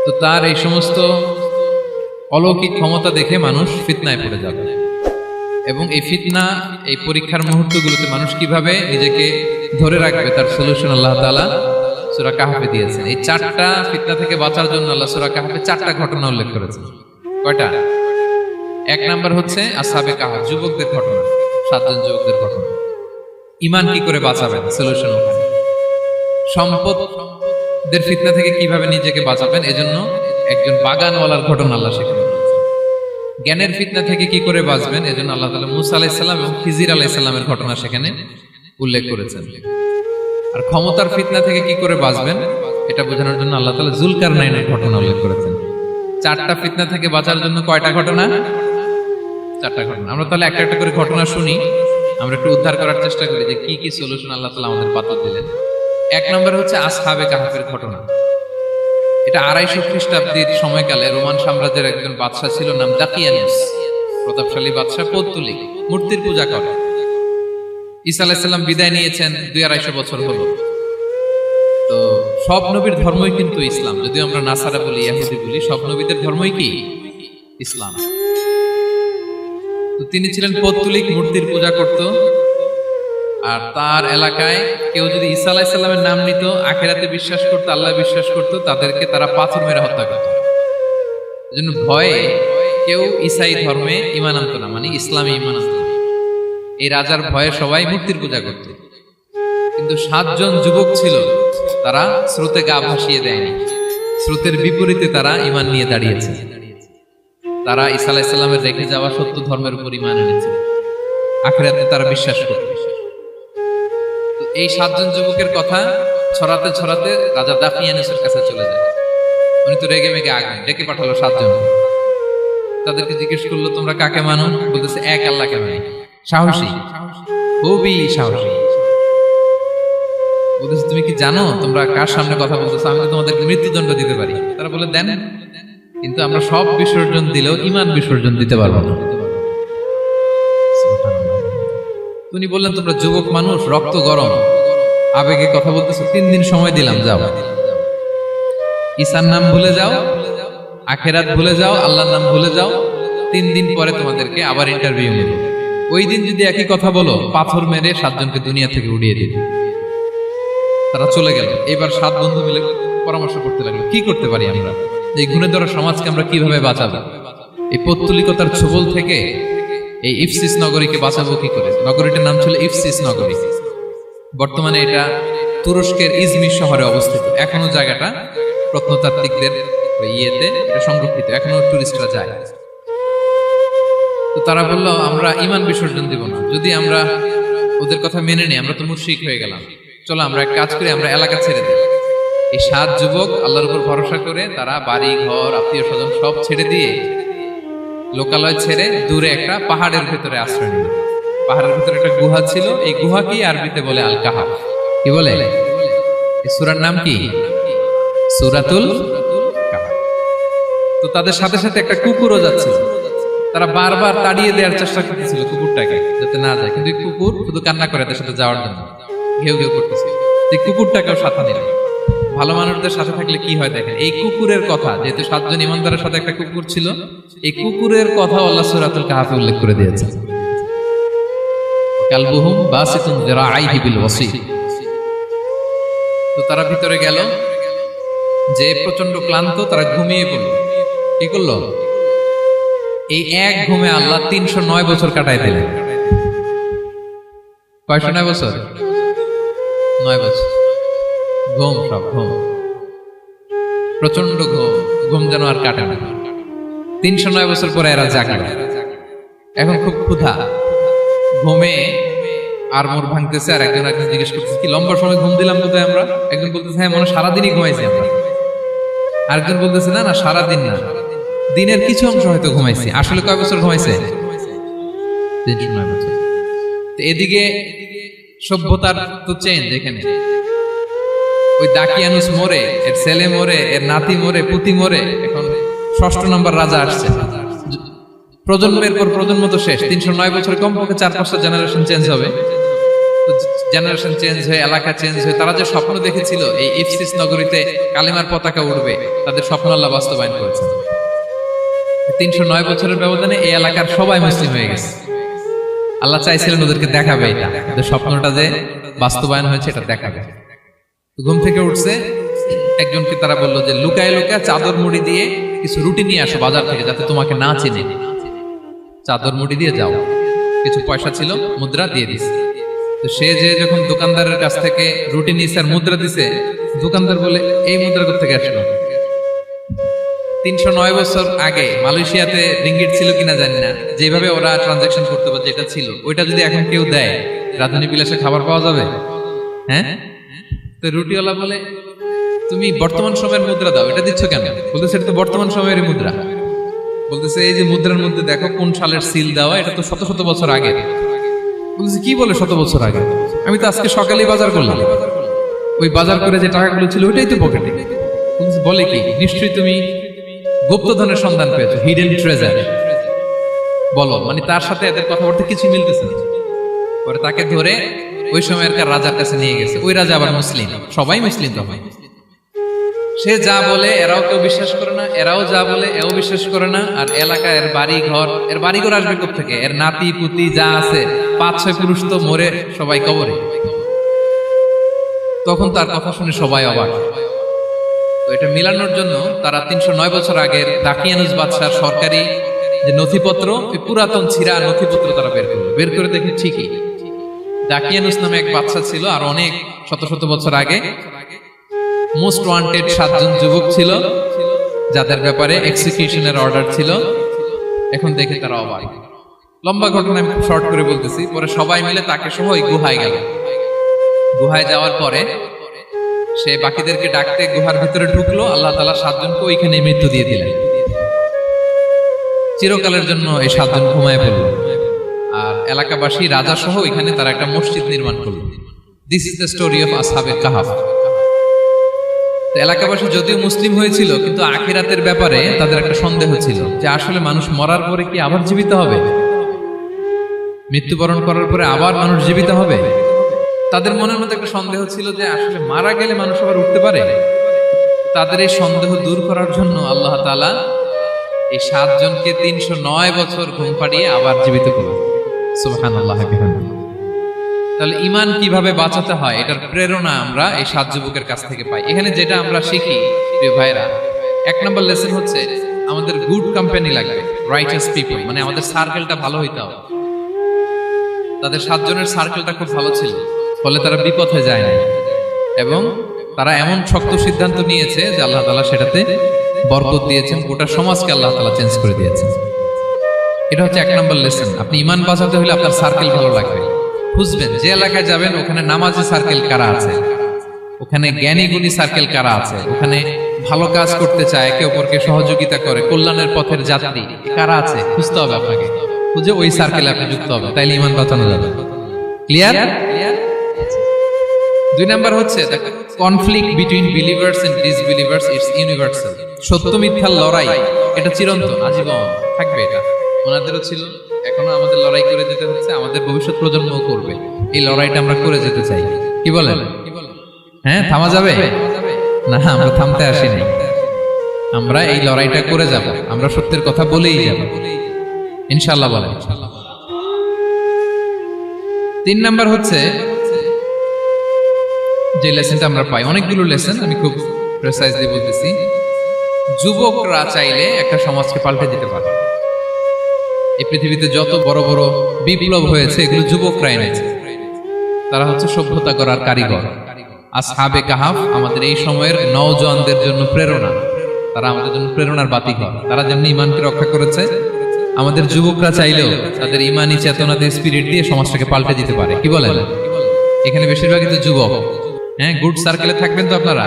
তো তার এই সমস্ত অলৌকিক ক্ষমতা দেখে মানুষ ফিতনায় পড়ে যাবে। এবং এই ফিতনা, এই পরীক্ষার মুহূর্তগুলোতে মানুষ কিভাবে নিজেকে ধরে রাখবে, তার সলিউশন আল্লাহ তাআলা সূরা কাহফে দিয়েছেন। এই 4টা ফিতনা থেকে বাঁচার জন্য আল্লাহ সূরা কাহফে 4টা ঘটনা উল্লেখ করেছেন। কয়টা? 1 নাম্বার হচ্ছে আসহাবে কাহফ, যুবকদের ঘটনা, 7 জন যুবকদের ঘটনা। ইমান কি করে বাঁচাবেন, সলিউশন ওখানে। সম্পদের ফিতনা থেকে কিভাবে নিজেকে বাঁচাবেন, এজন্য একজন বাগানওয়ালার ঘটনা আল্লাহ সেখানে বলেছেন। জ্ঞানের ফিতনা থেকে কি করে বাঁচবেন, এজন্য আল্লাহ তাআলা মূসা আলাইহিস সালাম এবং খিজির আলাইহিস সালামের ঘটনা সেখানে উল্লেখ করেছেন। আর ক্ষমতার ফিতনা থেকে কি করে বাঁচবেন এটা বোঝানোর জন্য আল্লাহ তাআলা যুলকারনাইনের ঘটনা উল্লেখ করেছেন। 4টা ফিতনা থেকে বাঁচার জন্য কয়টা ঘটনা? 4টা ঘটনা। আমরা তাহলে একটা একটা করে ঘটনা শুনি, আমরা একটু উদ্ধার করার চেষ্টা করি যে কি কি সলিউশন আল্লাহ তাআলা আমাদের পাথর দিলেন। 1 নম্বর হচ্ছে আসহাবে কাহফের ঘটনা। এটা 250 খ্রিস্টাব্দের সময়কালে রোমান সাম্রাজ্যের একজন বাদশা ছিল, নাম দাকিয়ানুস, প্রতাপশালী বাদশা, পৌত্তলিক, মূর্তির পূজা করে। ঈসা আলাইহিস সালাম বিদায় নিয়েছেন, 250 বছর হলো। তো সব নবীর ধর্মই কিন্তু ইসলাম, যদিও আমরা নাসারা বলি, ইহুদি বলি, সব নবীদের ধর্মই কি ইসলাম। তো তিনি ছিলেন পৌত্তলিক, মূর্তির পূজা করত। আর তার এলাকায় কেউ যদি ঈসা আলাইহিস সালামের নাম নিত, আখিরাতে বিশ্বাস করত, আল্লাহ বিশ্বাস করত, তাদেরকে তারা পাথর মেরে হত্যা করত। এজন্য ভয়ে কেউ ঈসাই ধর্মে ঈমান আনতো না, মানে ইসলামে ঈমান আনতো না। এই রাজার ভয়ে সবাই মূর্তির পূজা করত। কিন্তু 7 জন যুবক ছিল, তারা স্রোতে গা ভাসিয়ে দেয়নি, স্রোতের বিপরীতে তারা ঈমান নিয়ে দাঁড়িয়েছে। তারা ঈসা আলাইহিস সালামের রেখে যাওয়া সত্য ধর্মের উপর ঈমান এনেছে, আখিরাতে তারা বিশ্বাস করত। এই 7 জন যুবকের কথা ছড়াতে ছড়াতে রাজা দাকিয়ানুসের কাছে চলে যায়। উনি তো রেগে মেগে আগুন, ডেকে পাঠালো 7 জন। তাদেরকে জিজ্ঞেস করলো, তোমরা কাকে মানো? বলতেছে এক আল্লাহকে মানি। সাহসী, খুবই সাহসী। বলতেছে তুমি কি জানো তোমরা কার সামনে কথা বলতেছো? আমি তো তোমাদেরকে মৃত্যুদণ্ড দিতে পারি। তারা বলে দেন, কিন্তু আমরা সব বিসর্জন দিলেও ইমান বিসর্জন দিতে পারবো না। উনি বললেন, তোমরা যুবক মানুষ, রক্ত গরম, আবেগে কথা বলতেছো, 3 দিন সময় দিলাম, যাও। ঈসার নাম ভুলে যাও, আখেরাত ভুলে যাও, আল্লাহর নাম ভুলে যাও। 3 দিন পরে তোমাদেরকে আবার ইন্টারভিউ নেব। ওই দিন যদি একই কথা বলো, পাথর মেরে 7 জনকে দুনিয়া থেকে উড়িয়ে দিবে। তারা চলে গেল। এবার 7 বন্ধু মিলে পরামর্শ করতে লাগলো, কি করতে পারি আমরা, এই গুণে ধরা সমাজকে আমরা কিভাবে বাঁচাবো, এই পৌত্তলিকতার ছোবল থেকে এই ইফসিস নগরীকে বাঁচাবো কি করে। নগরীটার নাম ছিল ইফসিস নগরী। বর্তমানে এটা তুরস্কের ইজমির শহরে অবস্থিত। এখনো জায়গাটা প্রত্নতাত্ত্বিকদের ইয়েতে এটা সংরক্ষিত, এখনো টুরিস্টরা যায়। তো তারা বলল, আমরা ইমান বিসর্জন দিব না, যদি আমরা ওদের কথা মেনে নিই আমরা তো মুশরিক হয়ে গেলাম। চলো আমরা এক কাজ করি, আমরা এলাকা ছেড়ে দিই। এই 7 যুবক আল্লাহর উপর ভরসা করে তারা বাড়ি ঘর আত্মীয় স্বজন সব ছেড়ে দিয়ে, লোকালয় ছেড়ে দূরে একটা পাহাড়ের ভেতরে আশ্রয় নিল। পাহাড়ের ভেতরে একটা গুহা ছিল। এই গুহা কি আরবিতে বলে আল কাহাফ। কি বলে? এই সূরার নাম কি? সূরাতুল কাহাফ। তো তাদের সাথে সাথে একটা কুকুরও যাচ্ছিল। তারা বারবার তাড়িয়ে দেওয়ার চেষ্টা করতেছিল কুকুরটাকে, যাতে না যায়, কিন্তু কুকুর শুধু কান্না করে তাদের সাথে যাওয়ার জন্য ঘেউ ঘেউ করতেছিল। এই কুকুরটাকেও সাথে নিল। ভালো মানুষদের সাথে থাকলে কি হয় দেখেন, এই কুকুরের কথা, যেহেতু 7 জন ইমানদারের সাথে একটা কুকুর ছিল, এই কুকুরের কথা আল্লাহ সূরাতুল কাহাফে উল্লেখ করে দিয়েছেন। কালবুহুম বাসিতুন যিরাআইহি বিল ওয়াসি। তো তারা ভিতরে গেল, যে প্রচন্ড ক্লান্ত, তারা ঘুমিয়ে পড়ল। কি করলো? এই এক ঘুমে আল্লাহ 309 বছর কাটাই দিলেন। কয়শো 9 বছর? 9 বছর ঘুম, সব ঘুম, প্রচন্ড ঘুম, ঘুম যেন আর কাটে না। 309 বছর পরে এরা জাগলো। এখন খুব ক্ষুধা, ঘুমে আর মোর ভাঙতেছে। আর একজন জিজ্ঞেস করতেছে, কি লম্বা সময় ঘুম দিলাম বোধহয় আমরা? একজন বলতেছে, হ্যাঁ মনে সারাদিনই ঘুমাইছি আমরা। আরেকজন বলতেছে, না না সারাদিন না, দিনের কিছু অংশ হয়তো ঘুমাইছি। আসলে কয় বছর ঘুমাইছে? 309 বছর। এদিকে সভ্যতার তো চেঞ্জ। এখানে ওই দাকিয়ানুস মরে, এর ছেলে মরে, এর নাতি মরে, পুতি মরে, এখন 6ষ্ঠ নম্বর রাজা আসছে। প্রজন্মের পর প্রজন্ম তো শেষ। 309 বছরে কমপক্ষে 4-5টা জেনারেশন চেঞ্জ হবে। জেনারেশন চেঞ্জ হয়ে, এলাকা চেঞ্জ হয়ে, তারা যে স্বপ্ন দেখেছিল এই ইফসিস নগরীতে কালিমার পতাকা উঠবে, তাদের স্বপ্ন আল্লাহ বাস্তবায়ন করেছেন। 309 বছরের ব্যবধানে এই এলাকার সবাই মুসলিম হয়ে গেছে। আল্লাহ চাইছিলেন ওদেরকে দেখাবে এটা, ওদের স্বপ্নটা যে বাস্তবায়ন হয়েছে এটা দেখাবে। ঘুম থেকে উঠছে, একজনকে তারা বললো যে লুকায় লুকায় চাদর মুড়ি দিয়ে কিছু রুটি নিয়ে আসো বাজার থেকে, যাতে তোমাকে না চিনে। চাদর মুড়ি দিয়ে যাও। কিছু পয়সা ছিল, মুদ্রা দিয়ে দিছে। তো সে যে যখন দোকানদারের কাছ থেকে রুটি নিয়েছে আর মুদ্রা দিছে, দোকানদার বলে, এই মুদ্রা কোথা থেকে আসলো? 309 বছর আগে মালয়েশিয়াতে রিঙ্গিট ছিল কিনা জানি না, যেভাবে ওরা ট্রানজাকশন করতে পারে, যেটা ছিল ওইটা যদি এখন কেউ দেয়, রাজধানী বিলাসে খাবার পাওয়া যাবে? হ্যাঁ। তো রুটিওয়ালা বলে, তুমি বর্তমান সময়ের মুদ্রা দাও, এটা দিচ্ছ কেন? বলতেছে, এটা তো বর্তমান সময়ের মুদ্রা। বলতেছে, এই যে মুদ্রার মধ্যে দেখো কোন সালের সিল দেওয়া, এটা তো শত শত বছর আগে। বলতেছে, কি বলে শত বছর আগে? আমি তো আজকে সকালেই বাজার করলাম, ওই বাজার করে যে টাকাগুলো ছিল ওইটাই তো পকেটে। বলে কি, নিশ্চয়ই তুমি গুপ্তধনের সন্ধান পেয়েছো, হিডেন ট্রেজার। বলো, মানে তার সাথে এদের কথাবার্তা কিছু মিলতেছে না। পরে তাকে ধরে ওই সময়কার রাজার কাছে নিয়ে গেছে। ওই রাজা আবার মুসলিম, সবাই মুসলিম তখন। সে যা বলে এরাও কেউ বিশ্বাস করে না, এরাও যা বলে এও বিশ্বাস করে না। আর এলাকায় এর বাড়িঘর আসবে কোত্থেকে? এর নাতি পুতি যা আছে 5-6 পুরুষ তো মরে সবাই কবরে। তখন তার কথা শুনে সবাই অবাক। তো এটা মিলানোর জন্য তারা 309 বছর আগের দাকিয়ানুস বাদশার সরকারি যে নথিপত্র, এই পুরাতন ছিঁড়া নথিপত্র তারা বের করে দেখে ঠিকই দাকিয়ানুস নামে এক বাদশা ছিল। আর অনেক শত শত বছর আগে মোস্ট ওয়ান্টেড 7 জন যুবক ছিল, যাদের ব্যাপারে এক্সিকিউশনের অর্ডার ছিল। এখন দেখে তারা অবাক। লম্বা ঘটনা আমি শর্ট করে বলতেছি। পরে সবাই মিলে তাকে সহ ওই গুহায় গেল। গুহায় যাওয়ার পরে সে বাকিদেরকে ডাকতে গুহার ভিতরে ঢুকলো, আল্লাহ তাআলা 7 জনকে ওইখানে মৃত্যু দিয়ে দিলেন। চিরকালের জন্য এই 7 জন ঘুমায় পড়ল। আর এলাকাবাসী রাজা সহ এখানে তারা একটা মসজিদ নির্মাণ করল। This is the story of আসহাবে কাহাফ। এলাকাবাসী যদিও মুসলিম হয়েছিল, কিন্তু আখিরাতের ব্যাপারে তাদের একটা সন্দেহ ছিল যে আসলে মানুষ মরার পরে কি আবার জীবিত হবে, মৃত্যুবরণ করার পরে আবার মানুষ জীবিত হবে। তাদের মনের মধ্যে একটা সন্দেহ ছিল যে আসলে মারা গেলে মানুষ আবার উঠতে পারে। তাদের এই সন্দেহ দূর করার জন্য আল্লাহ তাআলা এই 7 জনকে 309 বছর ঘুম পাড়িয়ে আবার জীবিত করলেন। সুবহানাল্লাহ। তাহলে ঈমান কিভাবে বাঁচাতে হয় এটার প্রেরণা আমরা এই 7 যুবকের কাছ থেকে পাই। এখানে যেটা আমরা শিখি প্রিয় ভাইরা, 1 নম্বর লেসন হচ্ছে আমাদের গুড কোম্পানি লাগবে, রাইটাস পিপল, মানে আমাদের সার্কেলটা ভালো হইতে হবে। তাদের 7 জনের সার্কেলটা খুব ভালো ছিল, ফলে তারা বিপথে যায় না এবং তারা এমন শক্ত সিদ্ধান্ত নিয়েছে যে আল্লাহ তাআলা সেটাতে বরকত দিয়েছেন, গোটা সমাজকে আল্লাহ তাআলা চেঞ্জ করে দিয়েছেন। এটা হচ্ছে 1 নম্বর লেসন। আপনি ঈমান বাঁচাতে হলে আপনার সার্কেল ভালো লাগবে। খুঁজবেন যে এলাকায় যাবেন ওখানে নামাজি সার্কেল কারা আছে, ওখানে জ্ঞানী গুণী সার্কেল কারা আছে, ওখানে ভালো কাজ করতে চায়, একে অপরকে সহযোগিতা করে, কল্যাণের পথের যাত্রী কারা আছে খুঁজতে হবে আপনাকে। খুঁজে ওই সার্কেলে আপনি যুক্ত হবে, তাইলে ঈমান বাঁচানো যাবে। ক্লিয়ার? 2 নাম্বার হচ্ছে conflict between believers and disbelievers it's universal. সত্য মিথ্যার লড়াই এটা চিরন্তন, আজীবন থাকবে। এটা ওনাদেরও ছিল, এখনো আমাদের লড়াই করে যেতে হচ্ছে, আমাদের ভবিষ্যৎ প্রজন্মও করবে। এই লড়াইটা আমরা করে যেতে চাই। কি বলেন? হ্যাঁ, থামা যাবে না? আমরা থামতে আসিনি, আমরা এই লড়াইটা করে যাব। আমরা সত্যের কথা বলেই যাব ইনশাআল্লাহ। বলেন। 3 নাম্বার হচ্ছে যে লেসনটা আমরা পাই, অনেকগুলো লেসন, আমি খুব প্রেসাইজলি বলতেছি। যুবকরা চাইলে একটা সমাজকে পাল্টে দিতে পারে। এই পৃথিবীতে যত বড় বড় বিপ্লব হয়েছে এগুলো যুবকরা এনেছে। তারা হচ্ছে সভ্যতা করার কারিগর। আসহাবে কাহাফ আমাদের এই সময়ের নওজওয়ানদের জন্য প্রেরণা। তারা আমাদের জন্য প্রেরণার বাতিঘর। তারা যেমনি ঈমানকে রক্ষা করেছে, আমাদের যুবকরা চাইলেও তাদের ঈমানি চেতনাতে স্পিরিট দিয়ে সমাজটাকে পাল্টে দিতে পারে। কি বলেন? এখানে বেশিরভাগই তো যুবক। হ্যাঁ, গুড সার্কেলে থাকবেন তো আপনারা?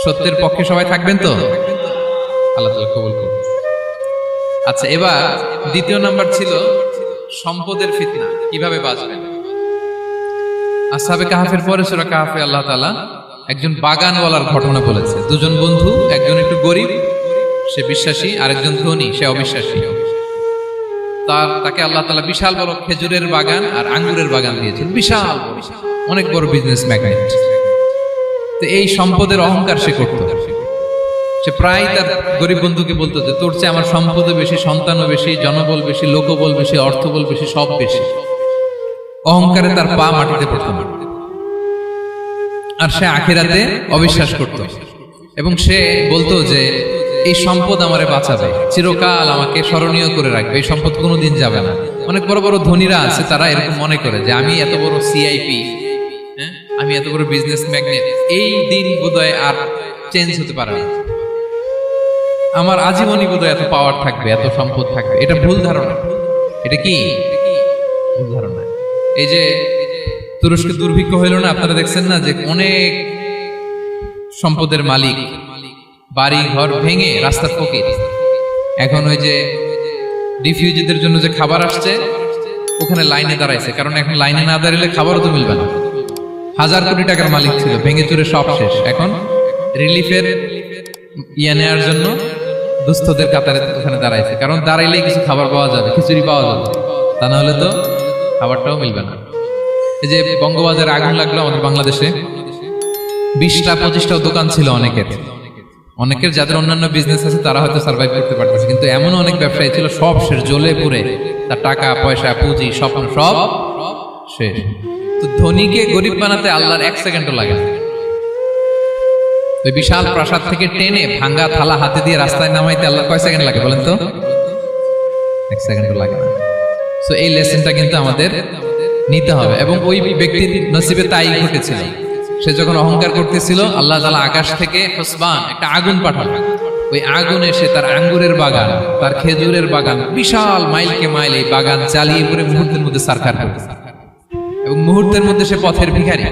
সত্যের পক্ষে সবাই থাকবেন তো? আল্লাহ তাআলা কবুল করুন। আচ্ছা, এবার 2 নাম্বার ছিল সম্পদের ফিতনা, কিভাবে বাঁচবেন। আসহাবে কাহাফের পরে সূরা কাহাফে আল্লাহ তাআলা একজন বাগানওয়ালার ঘটনা বলেছে। 2 জন বন্ধু, একজন একটু গরিব, সে বিশ্বাসী, আরেকজন ধনী, সে অবিশ্বাসী। তাকে আল্লাহ তাআলা বিশাল বড় খেজুরের বাগান আর আঙ্গুরের বাগান দিয়েছেন, বিশাল অনেক বড় বিজনেস ম্যাগনেট। তো এই সম্পদের অহংকার সে করত। সে প্রায় তার গরিব বন্ধুকে বলতো যে তোর চেয়ে আমার সম্পদও বেশি, সন্তানও বেশি, জনবল বেশি, লোকবল বেশি, অর্থবল বেশি, সব বেশি। অহংকারে তার পা মাটিতে পড়ত না। আর সে আখিরাতে অবিশ্বাস করত এবং সে বলতো যে এই সম্পদ আমারে বাঁচাবে, চিরকাল আমাকে স্মরণীয় করে রাখবে, এই সম্পদ কোনোদিন যাবে না। অনেক বড় বড় ধনীরা আছে, তারা এরকম মনে করে যে আমি এত বড় সিআইপি, হ্যাঁ, আমি এত বড় বিজনেস ম্যাগনেট, এই দিন বোধহয় আর চেঞ্জ হতে পারে না, আমার আজীবনই বোধহয় এত পাওয়ার থাকবে, এত সম্পদ থাকবে। এটা ভুল ধারণা। এটা কি ভুল ধারণা? এই যে তুরস্কে দুর্ভিক্ষ হইল না, আপনারা দেখছেন না যে অনেক সম্পদের মালিক বাড়ি ঘর ভেঙে রাস্তার ফকির। এখন ওই যে রিফিউজিদের জন্য যে খাবার আসছে ওখানে লাইনে দাঁড়াইছে, কারণ এখন লাইনে না দাঁড়ালে খাবারও তো মিলবে না। 1000 কোটি টাকার মালিক ছিল, ভেঙে চুরে সব শেষ। এখন রিলিফের নেওয়ার জন্য দুস্থদের কাতারে ওখানে দাঁড়াইছে, কারণ দাঁড়াইলেই কিছু খাবার পাওয়া যাবে, খিচুড়ি পাওয়া যাবে, তা না হলে তো খাবারটাও মিলবে না। এই যে বঙ্গবাজারে আগুন লাগলো আমাদের বাংলাদেশে, 20টা-25টাও দোকান ছিল অনেকের যাদের অন্যান্য বিজনেস আছে তারা হয়তো সার্ভাইভ করতে পারতেছে, কিন্তু এমন অনেক ব্যবসায়ী ছিল সব শেষ, জ্বলে পুড়ে, তার টাকা পয়সা পুঁজি স্বপ্ন সব শেষ। তো ধনীকে গরিব বানাতে আল্লাহর 1 সেকেন্ডও লাগে না। ওই বিশাল প্রাসাদ থেকে টেনে ভাঙ্গা থালা হাতে দিয়ে রাস্তায় নামাইতে আল্লাহর কয় সেকেন্ড লাগে বলেন তো? 1 সেকেন্ডও লাগে না। সো এই লেসনটা কিন্তু আমাদের নিতে হবে। এবং ওই ব্যক্তির নসিবে তাই ঘটেছিল। সে যখন অহংকার করতেছিল, আল্লাহ তাআলা আকাশ থেকে হুসবান একটা আগুন পাঠালো। ওই আগুন এসে তার আঙ্গুরের বাগান, তার খেজুরের বাগান, বিশাল মাইলকে মাইল এই বাগান চালিয়ে পড়ে মুহূর্তের মধ্যে সারখার করে, এবং মুহূর্তের মধ্যে সে পথের ভিখারি।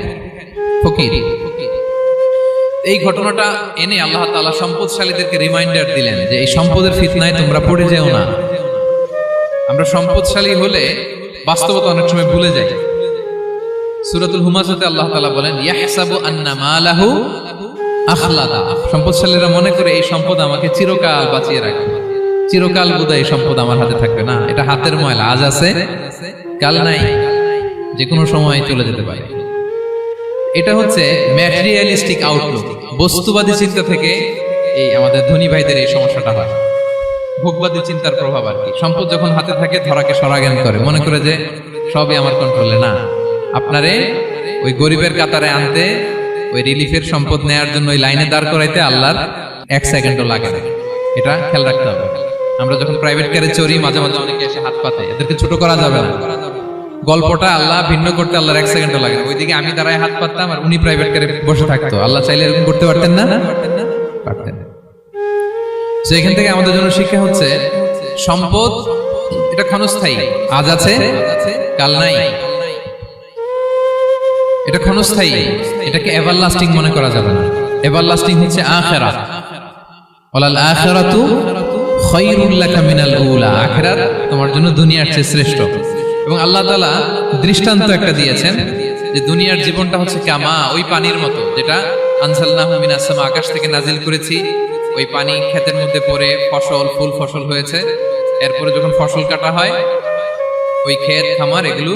ফকির। এই ঘটনাটা এনে আল্লাহ তাআলা সম্পদশালীদেরকে রিমাইন্ডার দিলেন যে এই সম্পদের ফিতনায় তোমরা পড়ে যেও না। আমরা সম্পদশালী হলে বাস্তবতা অনেক সময় ভুলে যাই। সূরাতুল হুমাজাতে আল্লাহ তাআলা বলেন ইয়াহসাবু আন্না মালাহু আখলাদা। সম্পদশালীরা মনে করে এই সম্পদ আমাকে চিরকাল বাঁচিয়ে রাখবে, চিরকাল বোধহয় এই সম্পদ আমার হাতে থাকবে। না, এটা হাতের ময়লা, আজ আছে কাল নাই, যে কোনো সময় চলে যেতে পারে। এটা হচ্ছে ম্যাটেরিয়ালিস্টিক আউটলুক, বস্তুবাদী চিন্তা থেকে এই আমাদের ধনী ভাইদের এই সমস্যাটা হয়। ভোগবাদী চিন্তার প্রভাব আর কি। সম্পদ যখন হাতে থাকে ধরাকে সরাজ্ঞান করে, মনে করে যে সবই আমার কন্ট্রোলে। না, আপনারে ওই গরিবের কাতারে আনতে, ওই রিলিফের সম্পদ নেয়ার জন্য ওই লাইনে দাঁড় করাইতে আল্লাহর 1 সেকেন্ডও লাগে না। এটা খেয়াল রাখতে হবে। আমরা যখন প্রাইভেট কারে চড়ি, মাঝে মাঝে অনেকে এসে হাত পাতে, এদেরকে ছোট করা যাবে না। গল্পটা আল্লাহ ভিন্ন করতে আল্লাহর 1 সেকেন্ডও লাগে না। ওইদিকে আমি দাঁড়ায় হাত পাততাম আর উনি প্রাইভেট কারে বসে থাকতো। আল্লাহ চাইলে এরকম করতে পারতেন না? পারতেন। তো এখান থেকে আমাদের জন্য শিক্ষা হচ্ছে সম্পদ এটা ক্ষণস্থায়ী, আজ আছে কাল নাই। এটা ক্ষণস্থায়ী, এটাকে এভারলাস্টিং মনে করা যাবে না। এভারলাস্টিং হচ্ছে আখিরাত। ওয়ালাল আখিরাতু খায়রুল লাকা মিনাল উলা। আখিরাত তোমার জন্য দুনিয়ার চেয়ে শ্রেষ্ঠ। এবং আল্লাহ তাআলা দৃষ্টান্ত একটা দিয়েছেন যে দুনিয়ার জীবনটা হচ্ছে কামা, ওই পানির মতো যেটা আনজালনাহু মিনাস সামা, আকাশ থেকে নাজিল করেছি। ওই পানি ক্ষেতের মধ্যে পড়ে ফসল, ফুল ফসল হয়েছে। এরপরে যখন ফসল কাটা হয়, ওই ক্ষেত খামার এগুলো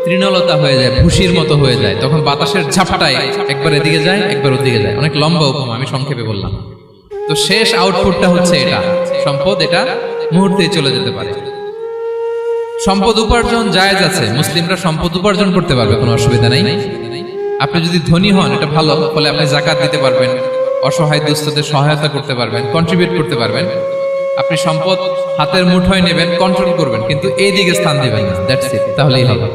তৃণলতা হয়ে যায়, ভুসির মতো হয়ে যায়। তখন বাতাসের ঝাপটায় একবার এদিকে যায়, একবার ওদিকে যায়। অনেক লম্বা উপমা, আমি সংক্ষেপে বললাম। তো শেষ আউটপুটটা হচ্ছে এটা, সম্পদ এটা মুহূর্তেই চলে যেতে পারে। সম্পদ উপার্জন জায়েজ আছে, মুসলিমরা সম্পদ উপার্জন করতে পারবে, কোনো অসুবিধা নাই। আপনি যদি ধনী হন এটা ভালো, ফলে আপনি যাকাত দিতে পারবেন, অসহায় দুস্থদের সহায়তা করতে পারবেন, কন্ট্রিবিউট করতে পারবেন। আপনি সম্পদ হাতের মুঠোয় নেবেন, কন্ট্রোল করবেন, কিন্তু এই দিকে স্থান দিবেন না। দ্যাটস ইট, তাহলেই হবে।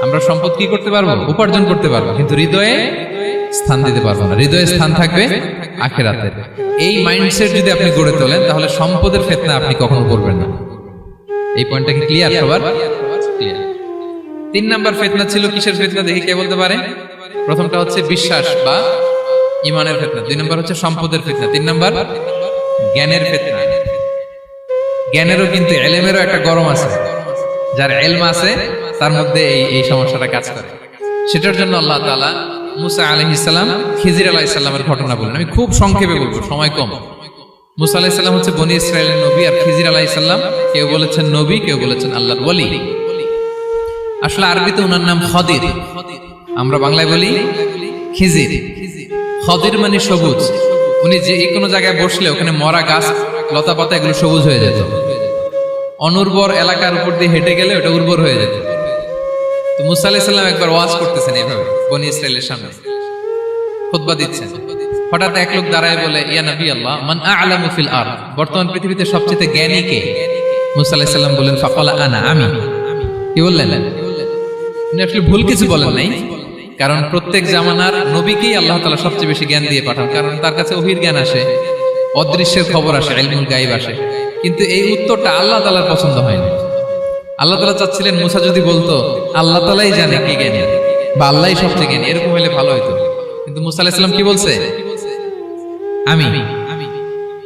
আমরা সম্পদ কি করতে পারবো? উপার্জন করতে পারবো, কিন্তু হৃদয়ে স্থান দিতে পারবো না। হৃদয়ে স্থান থাকবে আখিরাতের। এই মাইন্ডসেট যদি আপনি গড়ে তোলেন, তাহলে সম্পদের ফিতনা আপনি কখনো করবেন না। এই পয়েন্টটা কি ক্লিয়ার সবার? ক্লিয়ার। 3 নাম্বার ফিতনা ছিল কিসের ফিতনা দেখি কে বলতে পারে? প্রথমটা হচ্ছে বিশ্বাস বা ঈমানের ফিতনা, 2 নাম্বার হচ্ছে সম্পদের ফিতনা, 3 নাম্বার জ্ঞানের ফিতনা। জ্ঞানেরও কিন্তু ইলমেরও একটা গরম আছে। যার ইলম আছে তার মধ্যে এই সমস্যাটা কাজ করে। সেটার জন্য আল্লাহ তাআলা মুসা আলাইহিস সালাম, খিজির আলাইহিস সালামের ঘটনা বলেন। আমি খুব সংক্ষেপে বলবো, সময় কম। মুসা আলাইহিস সালাম হচ্ছে বনি ইসরাইলের নবী, আর খিজির আলাইহিস সালাম কেউ বলেছেন নবী, কেউ বলেছেন আল্লাহর ওলি। আসলে আরবিতে ওনার নাম খদির, আমরা বাংলায় বলি খিজির। খদির মানে সবুজ। উনি যে কোনো জায়গায় বসলে ওখানে মরা গাছ, লতা পাতা এগুলো সবুজ হয়ে যেত। অনুর্বর এলাকার উপর দিয়ে হেঁটে গেলে ওটা উর্বর হয়ে যেত। তো মুসা আলাইহিস সালাম একবার ওয়াজ করতেছেন এইভাবে বনি ইসরাইলের সামনে, খুতবা দিচ্ছেন। হঠাৎ এক লোক দাঁড়ায় বলে, ইয়া নবী আল্লাহ, মান আ'লামু ফিল আরদ, বর্তমান পৃথিবীতে সবচেয়ে জ্ঞানী কে? মুসা আলাইহিস সালাম বলেন, ফাকালা আনা, আমি। কি বললেন? উনি আসলে ভুল কিছু বলেন নাই, কারণ প্রত্যেক জামানার নবীকেই আল্লাহ তাআলা সবচেয়ে বেশি জ্ঞান দিয়ে পাঠান, কারণ তার কাছে ওহীর জ্ঞান আসে, অদৃশ্যের খবর আসে, ইলমুল গায়ব আসে। কিন্তু এই উত্তরটা আল্লাহ তাআলার পছন্দ হয়নি। আল্লাহ তাআলা চাচ্ছিলেন মুসা যদি বলতো আল্লাহ তাআলাই জানে কে জ্ঞানী বা আল্লাহই সবচেয়ে জ্ঞানী, এরকম হলে ভালো হতো। কিন্তু মুসা আলাইহিস সালাম কি বলছে? আমি।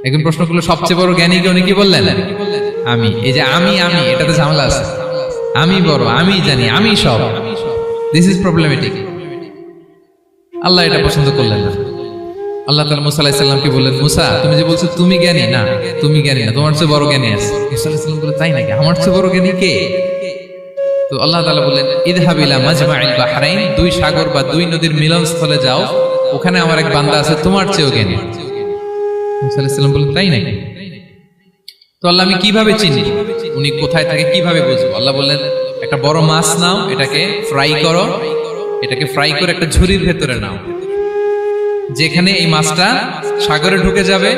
এখন প্রশ্ন করলো সবচেয়ে বড় জ্ঞানী কে? উনি কি বললেন? আমি। এই যে আমি আমি, এটাতে ঝামেলা আছে। আমি বড়, আমি জানি, আমি সব। This is problematic. আল্লাহ এটা পছন্দ করলেন না। আল্লাহ তাআলা মুসা আলাইহিস সালামকে বললেন, মুসা তুমি যে বলছো তুমি জ্ঞানী, না তুমি জ্ঞানী না, তোমার চেয়ে বড় জ্ঞানী আছে। মুসা আলাইহিস সালাম বলে, তাই নাকি? আমার চেয়ে বড় জ্ঞানী কে? তো আল্লাহ তাআলা বললেন, ইযহাব ইলা মাজমাইল বাহরাইন, 2 সাগর বা 2 নদীর মিলনস্থলে যাও, ওখানে আমার এক বান্দা আছে তোমার চেয়েও জ্ঞানী। মুসা আলাইহিস সালাম বললেন, তাই নাকি? তো আল্লাহ, আমি কিভাবে চিনি উনি কোথায় থাকে, কিভাবে বুঝবো? আল্লাহ বললেন, একটা বড় মাছ নাও, এটাকে ফ্রাই করো, এটাকে ফ্রাই করে একটা ঝুড়ির ভেতরে নাও, যেখানে এই মাছটা সাগরে ঢুকে যাবে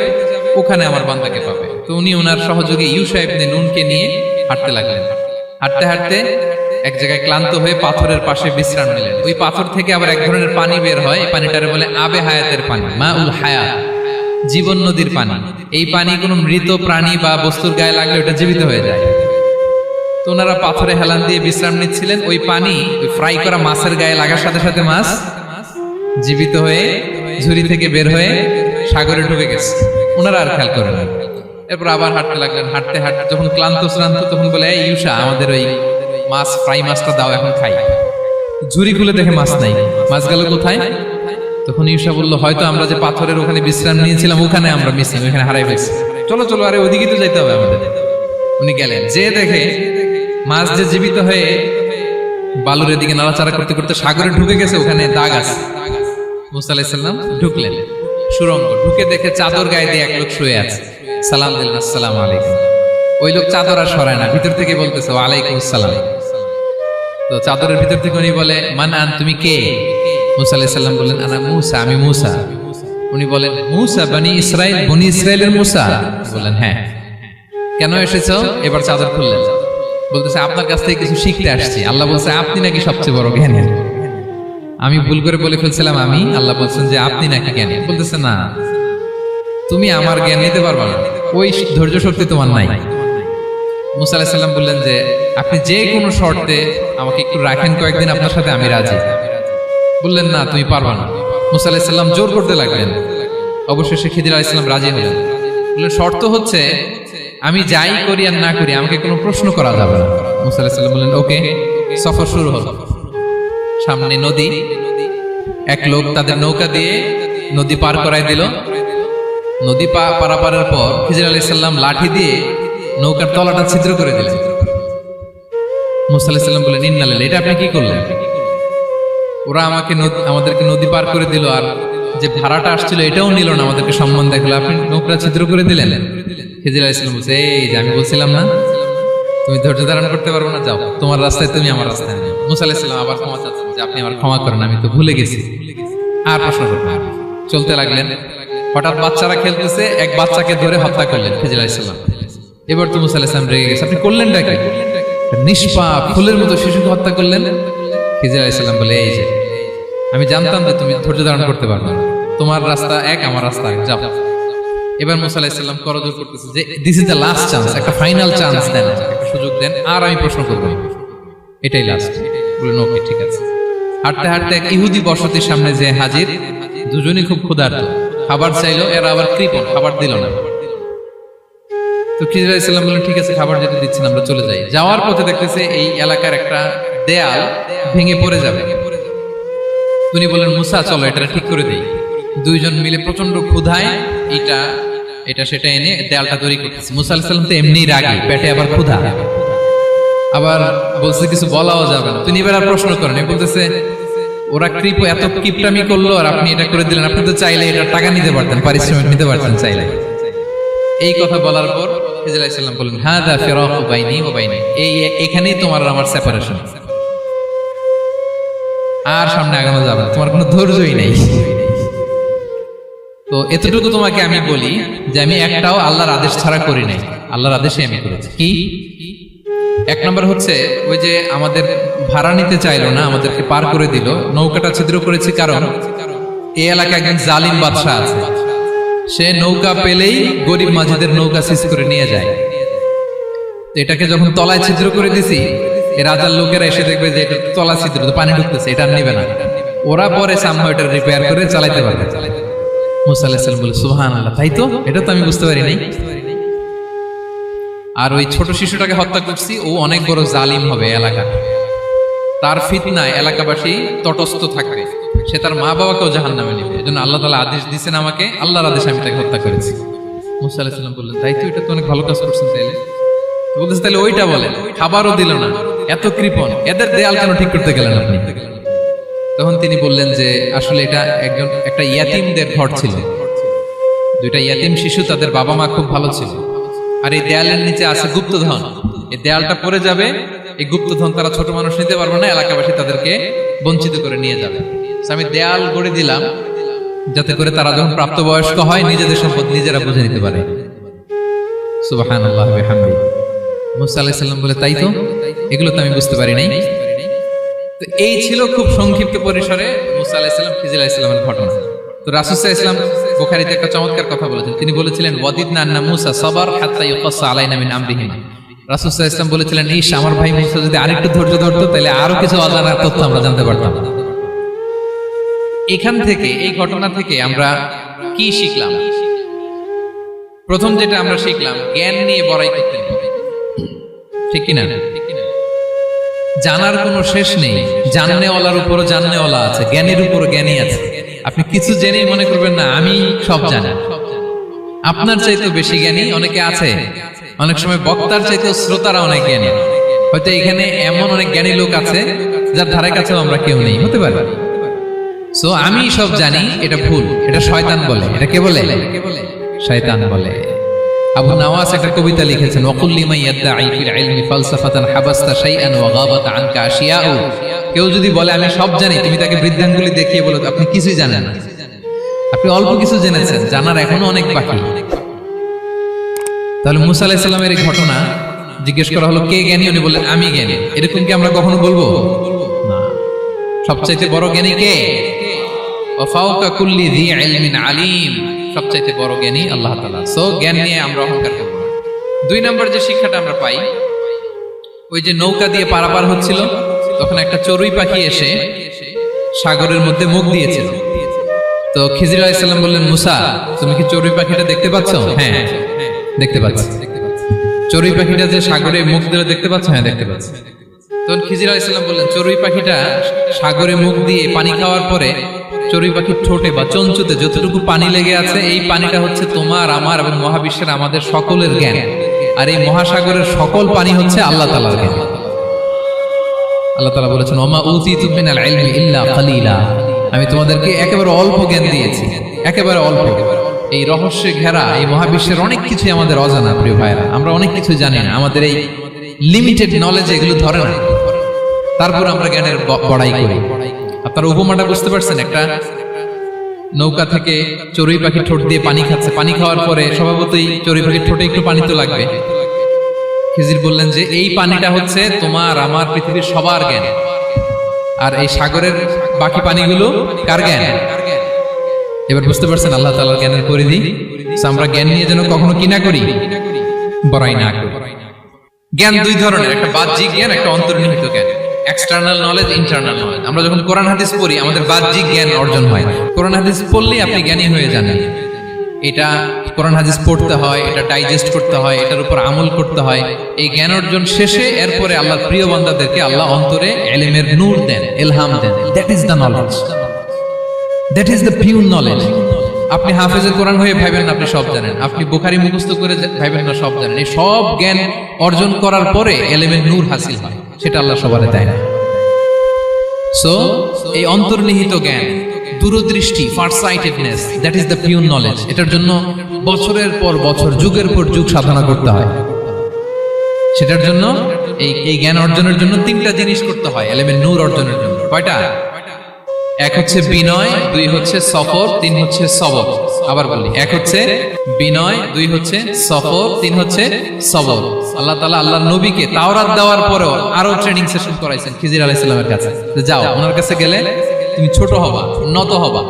ওখানে আমার বান্দাকে পাবে। তো উনি ওনার সহযোগী ইউশা ইবনে নুনকে নিয়ে হাঁটতে লাগলেন। হাঁটতে হাঁটতে এক জায়গায় ক্লান্ত হয়ে পাথরের পাশে বিশ্রাম নিলেন। ওই পাথর থেকে আবার এক ধরনের পানি বের হয়, এই পানিটারে বলে আবে হায়াতের পানি, মাউল হায়াত, জীবন নদীর পানি। এই পানি কোনো মৃত প্রাণী বা বস্তুর গায়ে লাগলে ওটা জীবিত হয়ে যায়। তো ওনারা পাথরে হেলান দিয়ে বিশ্রাম নিচ্ছিলেন। ওই পানি ওই ফ্রাই করা মাছের গায়ে লাগার সাথে সাথে মাছ জীবিত হয়ে ঝুড়ি থেকে বের হয়ে সাগরে ঢুকে গেছে। ওনারা আর খেয়াল করেন না। এরপর আবার হাঁটতে লাগলেন। হাঁটতে হাঁটতে যখন ক্লান্ত শ্রান্ত তখন বলে, এই ইউসা, আমাদের ওই মাছ, ফ্রাই মাছটা দাও, এখন খাই। ঝুড়ি খুলে দেখে মাছ নাই। মাছ গেল কোথায়? তখন ইউসা বললো, হয়তো আমরা যে পাথরের ওখানে বিশ্রাম নিয়েছিলাম ওখানে আমরা মিসিং, ওখানে হারাই ফেলছি। চলো চলো, আরে ওদিকে তো যাইতে হবে আমাদের। উনি গেলেন, যে দেখে মাছ যে জীবিত হয়ে বালুর এদিকে নাড়াচাড়া করতে করতে সাগরে ঢুকে গেছে, ওখানে দাগ আছে। মুসা আলাইহিস সালাম ঢুকলেন সুরঙ্গ, ঢুকে দেখে চাদর গায়ে দিয়ে এক লোক শুয়ে আছে। সালাম দিলেন, আসসালামু আলাইকুম। ওই লোক চাদর আর সরায় না, ভিতর থেকে বলতেছে ওয়ালাইকুম আসসালাম। তো চাদরের ভিতর থেকে উনি বলে, মান আন, তুমি কে? মুসা আলাইহিস সালাম বললেন, আনা মুসা, আমি মুসা। উনি বলেন, মুসা বনি ইসরাইল, বনি ইসরাইলের মুসা? বললেন, হ্যাঁ। কেন এসেছো? এবার চাদর খুললেন। বলতেছে, আপনার কাছ থেকে কিছু শিখতে আসছি। আল্লাহ বলছে, আপনি নাকি সবচেয়ে বড় জ্ঞানী। আমি ভুল করে বলে ফেলছিলাম আমি। আল্লাহ বলছেন যে আপনি নাকি জ্ঞানী। বলতেছে, না, তুমি আমার জ্ঞান নিতে পারবা না, ওই ধৈর্য শক্তি তোমার নাই। মুসা আলাইহিস সালাম বললেন যে আপনি যে কোনো শর্তে আমাকে একটু রাখেন কয়েকদিন আপনার সাথে, আমি রাজি। বললেন, না, তুমি পারবা না। মুসা আলাইহিস সালাম জোর করতে লাগলেন। অবশেষে খিদির আলাইহিস সালাম রাজি হলেন। বললেন, শর্ত হচ্ছে আমি যাই করি আর না করি আমাকে কোনো প্রশ্ন করা যাবে না। মুসা আলাইহিস সালাম বললেন, ওকে। সফর শুরু হলো। সামনে নদী, এক লোক তাদের নৌকা দিয়ে নদী পার করায় দিল। নদী পারাপারের পর খিজির আলাইহিস সালাম লাঠি দিয়ে নৌকার তলাটা ছিদ্র করে দিলেন। মুসা আলাইহিস সালাম বললেন, ইন্না লিল্লাহি, এটা আপনি কি করলেন? ওরা আমাদেরকে নদী পার করে দিল, আর যে ভাড়াটা আসছিল এটাও নিল না, আমাদেরকে সম্মান দেখালো, আপনি নৌকা ছিদ্র করে দিলেন। খিজির আলাইহিস সালাম বলছে, এই যে আমি বলছিলাম না তুমি ধৈর্য ধারণ করতে পারবো না, যাও তোমার রাস্তায়, তুমি আমার রাস্তায় নেই। মুসা আলাইহিস সালাম আবার ক্ষমা চাচ্ছেন যে আপনি আমার ক্ষমা করেন, আমি তো ভুলে গেছি, আর প্রশ্ন করবেন না। চলতে লাগলেন। হঠাৎ বাচ্চারা খেলতেছে, এক বাচ্চাকে ধরে হত্যা করলেন খিজির আলাইহিস সালাম। এবার তো মুসা আলাইহিস সালাম রেগে গেছে, আপনি করলেনটা কি? নিষ্পাপ ফুলের মতো শিশুকে হত্যা করলেন। খিজির আলাইহিস সালাম বলে, এই যে আমি জানতাম যে তুমি ধৈর্য ধারণ করতে পারবে না, তোমার রাস্তা এক, আমার রাস্তা এক, যাও। এবার মুসা আলাইহিস সালাম করজোর করতেছে যে this is the last chance, একটা ফাইনাল চান্স দেন, একটা সুযোগ দেন, আর আমি প্রশ্ন করব, এটাই লাস্ট। বললেন, ওকে, ঠিক আছে। হাঁটতে হাঁটতে এক ইহুদি বসতির সামনে যে হাজির। দুজনই খুব ক্ষুধার্ত, খাবার চাইলো, এরা আবার কৃপণ, খাবার দিল না। তো খিজির আলাইহিস সালাম বললেন, ঠিক আছে, খাবার যেটা দিচ্ছেন আমরা চলে যাই। যাওয়ার পথে দেখতেছে এই এলাকার একটা দেয়াল ভেঙে পড়ে যাবে। উনি বললেন, মুসা চলো এটা ঠিক করে দেই। দুইজন মিলে প্রচন্ড ক্ষুধায় এটা সেটা এনে দেয়ালটা তৈরি করতেছে। মুসা আলাইহিস সালাম তো এমনি রাগী, পেটে আবার ক্ষুধা, আবার বলছে কিছু বলাও যাবে না। তিনি এবার আর প্রশ্ন করেন, বলতেছে ওরা এত কিপটামি করলো আর আপনি এটা করে দিলেন, আপনি তো চাইলে এটা টাকা নিতে পারতেন, পারিশ্রমিক নিতে পারতেন চাইলে। এই কথা বলার পর খিজির আলাইহিস সালাম বললেন, হাযা ফিরাকু বাইনি ওয়া বাইনি, এখানেই তোমার আর আমার সেপারেশন, আর সামনে আগানো যাবে না, তোমার কোনো ধৈর্যই নেই। তো এতটুকু তোমাকে আমি বলি যে আমি একটাও আল্লাহর আদেশ ছাড়া করি নাই, আল্লাহর আদেশে আমি করেছি। কি? এক নম্বর হচ্ছে ওই যে আমাদের ভাড়া নিতে চাইলো না, আমাদেরকে পার করে দিল, নৌকাটা ছিদ্র করেছি কারণ এই এলাকায় একজন জালিম বাদশাহ আছে, সে নৌকা পেলেই গরিব মাঝিদের নৌকা সিজ করে নিয়ে যায়। এটাকে যখন তলায় ছিদ্র করে দিছি, এই রাজার লোকেরা এসে দেখবে যে এটা তলা ছিদ্র, পানি ঢুকতেছে, এটা নিবে না, ওরা পরে সামহাও এটা রিপেয়ার করে চালাইতে পারবে। মুসা আলাইহিস সালাম বলে, সুবহানাল্লাহ, তাই তো, এটা তো আমি বুঝতে পারি নাই। আর ওই ছোট শিশুটাকে হত্যা করছি, ও অনেক বড় জালিম হবে এলাকা, তার ফিতনায় এলাকাবাসী তটস্থ থাকবে, সে তার মা বাবাকেও জাহান্নামে নেবে। এজন্য আল্লাহ তাআলা আদেশ দিয়েছেন আমাকে, আল্লাহর আদেশে আমি তাকে হত্যা করেছি। মুসা আলাইহিস সালাম বললেন, তাই তো, এটা তো অনেক ভালো কাজ করছেন। বলতেছে, তাহলে ওইটা বলেন, খাবারও দিল না, এত কৃপণ, এদের দেয়াল কেন ঠিক করতে গেলেন আপনি? তখন তিনি বললেন যে আসলে এটা একটা ইয়াতিমদের ঘর ছিল, দুইটা ইয়াতিম শিশু, তাদের বাবা মা খুব ভালো ছিল, আর এই দেয়ালের নিচে আছে গুপ্তধন, এই দেয়ালটা পড়ে যাবে, এই গুপ্তধন তারা ছোট মানুষ নিতে পারবে না, এলাকাবাসী তাদেরকে বঞ্চিত করে নিয়ে যাবে। আমি দেয়াল গড়ে দিলাম যাতে করে তারা যখন প্রাপ্তবয়স্ক হয় নিজেদের সম্পদ নিজেরা বুঝে নিতে পারে। সুবহানাল্লাহ ওয়া বিহামদিহি। মুসা আলাইহিস সালাম বলে, তাই তো, এগুলো তো আমি বুঝতে পারি নাই। তো এই ছিল খুব সংক্ষিপ্ত পরিসরে মুসা আলাইহিস সালাম খিজির আলাইহিস সালামের ঘটনা। তো রাসূল সাল্লাল্লাহু আলাইহি ওয়াসাল্লাম বুখারীতে একটা চমৎকার কথা বলেছেন, তিনি বলেছিলেন, ওয়াদিদনা আন্না মুসা সাবার হাত্তা ইউকাসসা আলাইনা মিন আমরিহিমা। রাসূল সাল্লাল্লাহু আলাইহি ওয়াসাল্লাম বলেছিলেন, ইস, আমার ভাই মুসা যদি আরেকটু ধৈর্য ধরতো তাহলে আরো কিছু অজানা তথ্য আমরা জানতে পারতাম। এখান থেকে, এই ঘটনা থেকে আমরা কি শিখলাম? প্রথম যেটা আমরা শিখলাম, জ্ঞান নিয়ে বড়াই করতে নেই, ঠিক কিনা? জানার কোনো শেষ নেই, জাননেওয়ালার উপরও জাননেওয়ালা আছে, জ্ঞানের উপরও জ্ঞানী আছে। আপনি কিছু জেনেই মনে করবেন না আমি সব জানি। আপনার চাইতে বেশি জ্ঞানী অনেকে আছে। অনেক সময় বক্তার চাইতে শ্রোতারা অনেক জ্ঞানী। হয়তো এখানে এমন অনেক জ্ঞানী লোক আছে যার ধারে কাছেও আমরা কেউ নেই, হতে পারে। সো আমি সব জানি, এটা ভুল, এটা শয়তান বলে। এটা কে বলে? শয়তান বলে। আবু নাওয়াস একটা কবিতা লিখেছেন, ওয়াকুল্লি মান ইয়াদঈ ফিল ইলমি ফালসাফাতান হাবাসতা শাইআন ওয়া গাবাত আনকা আশিয়াউ। কেউ যদি বলে আমি সব জানি, তুমি তাকে বৃদ্ধাঙ্গুলি দেখিয়ে বলো আপনি কিছুই জানেন না। আপনি অল্প কিছু জেনেছেন, জানার এখনো অনেক বাকি। তাহলে মুসা আলাইহিস সালামের এই ঘটনা জিজ্ঞেস করা হলো কে জ্ঞানী, উনি বললেন আমি জ্ঞানী। এরকম কি আমরা কখনো বলবো না? সবচাইতে বড় জ্ঞানী কে? ওয়া ফাওকা কুল্লি যী ইলমিন আলিম। সবচাইতে বড় জ্ঞানী আল্লাহ তাআলা। সো জ্ঞান নিয়ে আমরা অহংকার করব না। 2 নম্বর যে শিক্ষাটা আমরা পাই, ওই যে নৌকা দিয়ে পারাপার হচ্ছিল, তখন একটা চড়ুই পাখি এসে সাগরের মধ্যে মুখ দিয়েছিল। তো খিজির আলাইহিস সালাম বললেন, মুসা তুমি কি চড়ুই পাখিটা দেখতে পাচ্ছ? হ্যাঁ দেখতে পাচ্ছি। চড়ুই পাখিটা যে সাগরে মুখ দিলে দেখতে পাচ্ছ? হ্যাঁ দেখতে পাচ্ছি। তখন খিজির আলাইহিস সালাম বললেন, চড়ুই পাখিটা সাগরে মুখ দিয়ে পানি খাওয়ার পরে চড়ুই পাখির ঠোঁটে বা চঞ্চুতে যতটুকু পানি লেগে আছে, এই পানিটা হচ্ছে তোমার, আমার এবং মহাবিশ্বের আমাদের সকলের জ্ঞান। আর এই মহাসাগরের সকল পানি হচ্ছে আল্লাহ তাআলার জ্ঞান। আল্লাহ তাআলা বলেছেন, ওমা উতিতু মিনাল ইলমি ইল্লা কালিলা। আমি তোমাদেরকে একেবারে অল্প জ্ঞান দিয়েছি, একেবারে অল্প। এই রহস্যে ঘেরা এই মহাবিশ্বের অনেক কিছু আমাদের অজানা। প্রিয় ভাইরা, আমরা অনেক কিছু জানি না, আমাদের এই লিমিটেড নলেজ এগুলো ধরে না, তারপর আমরা জ্ঞানের বড়াই করি। আপনারা উপমাটা বুঝতে পারছেন? একটা নৌকা থেকে চড়ুই পাখি ঠোঁট দিয়ে পানি খাচ্ছে, পানি খাওয়ার পরে স্বভাবতই চড়ুই পাখির ঠোঁটে একটু পানি তো লাগবে। খিজির বললেন যে এই পানিটা হচ্ছে তোমার, আমার, পৃথিবীর সবার জ্ঞান। আর এই সাগরের বাকি পানিগুলো কার জ্ঞান? এবার বুঝতে পারছেন আল্লাহ তাআলার জ্ঞানের পরিধি। আমরা জ্ঞান নিয়ে যেন কখনো কি না করি, বড়াই না করি। জ্ঞান 2 ধরনের, একটা বাহ্যিক জ্ঞান, একটা অন্তর্নিহিত জ্ঞান। External knowledge, internal knowledge. আমরা যখন কোরআন হাদিস পড়ি আমাদের বাহ্যিক জ্ঞান অর্জন হয়। কোরআন হাদিস পড়লেই আপনি জ্ঞানী হয়ে জানেন। এটা কোরআন হাদিস পড়তে হয়, এটা ডাইজেস্ট করতে হয়, এটার উপর আমল করতে হয়। এই জ্ঞান অর্জন শেষে এরপরে আল্লাহর প্রিয় বান্দাদেরকে আল্লাহ অন্তরে ইলমের নূর দেন, ইলহাম দেন। That is the knowledge, that is the pure knowledge. আপনি হাফেজে কোরআন হয়ে ভাবেন না আপনি সব জানেন, আপনি বুখারী মুখস্থ করে ভাবেন না সব জানেন। এই সব জ্ঞান অর্জন করার পরে ইলমের নূর হাসিল হয়, সেটা আল্লাহ সবারে দেয় না। সো এই অন্তর্নিহিত জ্ঞান, দূরদৃষ্টি, farsightedness, that is the pure knowledge. এটার জন্য বছরের পর বছর, যুগের পর যুগ সাধনা করতে হয়। সেটার জন্য এই জ্ঞান অর্জনের জন্য 3টা জিনিস করতে হয় ইলমের নূর অর্জনের জন্য। কয়টা? 1 হচ্ছে বিনয়, 2 হচ্ছে সফর, 3 হচ্ছে সবর। আবার বলি, 1 হচ্ছে বিনয়, 2 হচ্ছে সফর, 3 হচ্ছে সবর। আল্লাহ তাআলা আল্লাহর নবীকে তাওরাত দেওয়ার পরেও আরো ট্রেনিং সেশন করাইছেন খিজির আলাইহিস সালামের কাছে। যাও, ওনার কাছে গেলে তুমি ছোট হবা, নত হবা।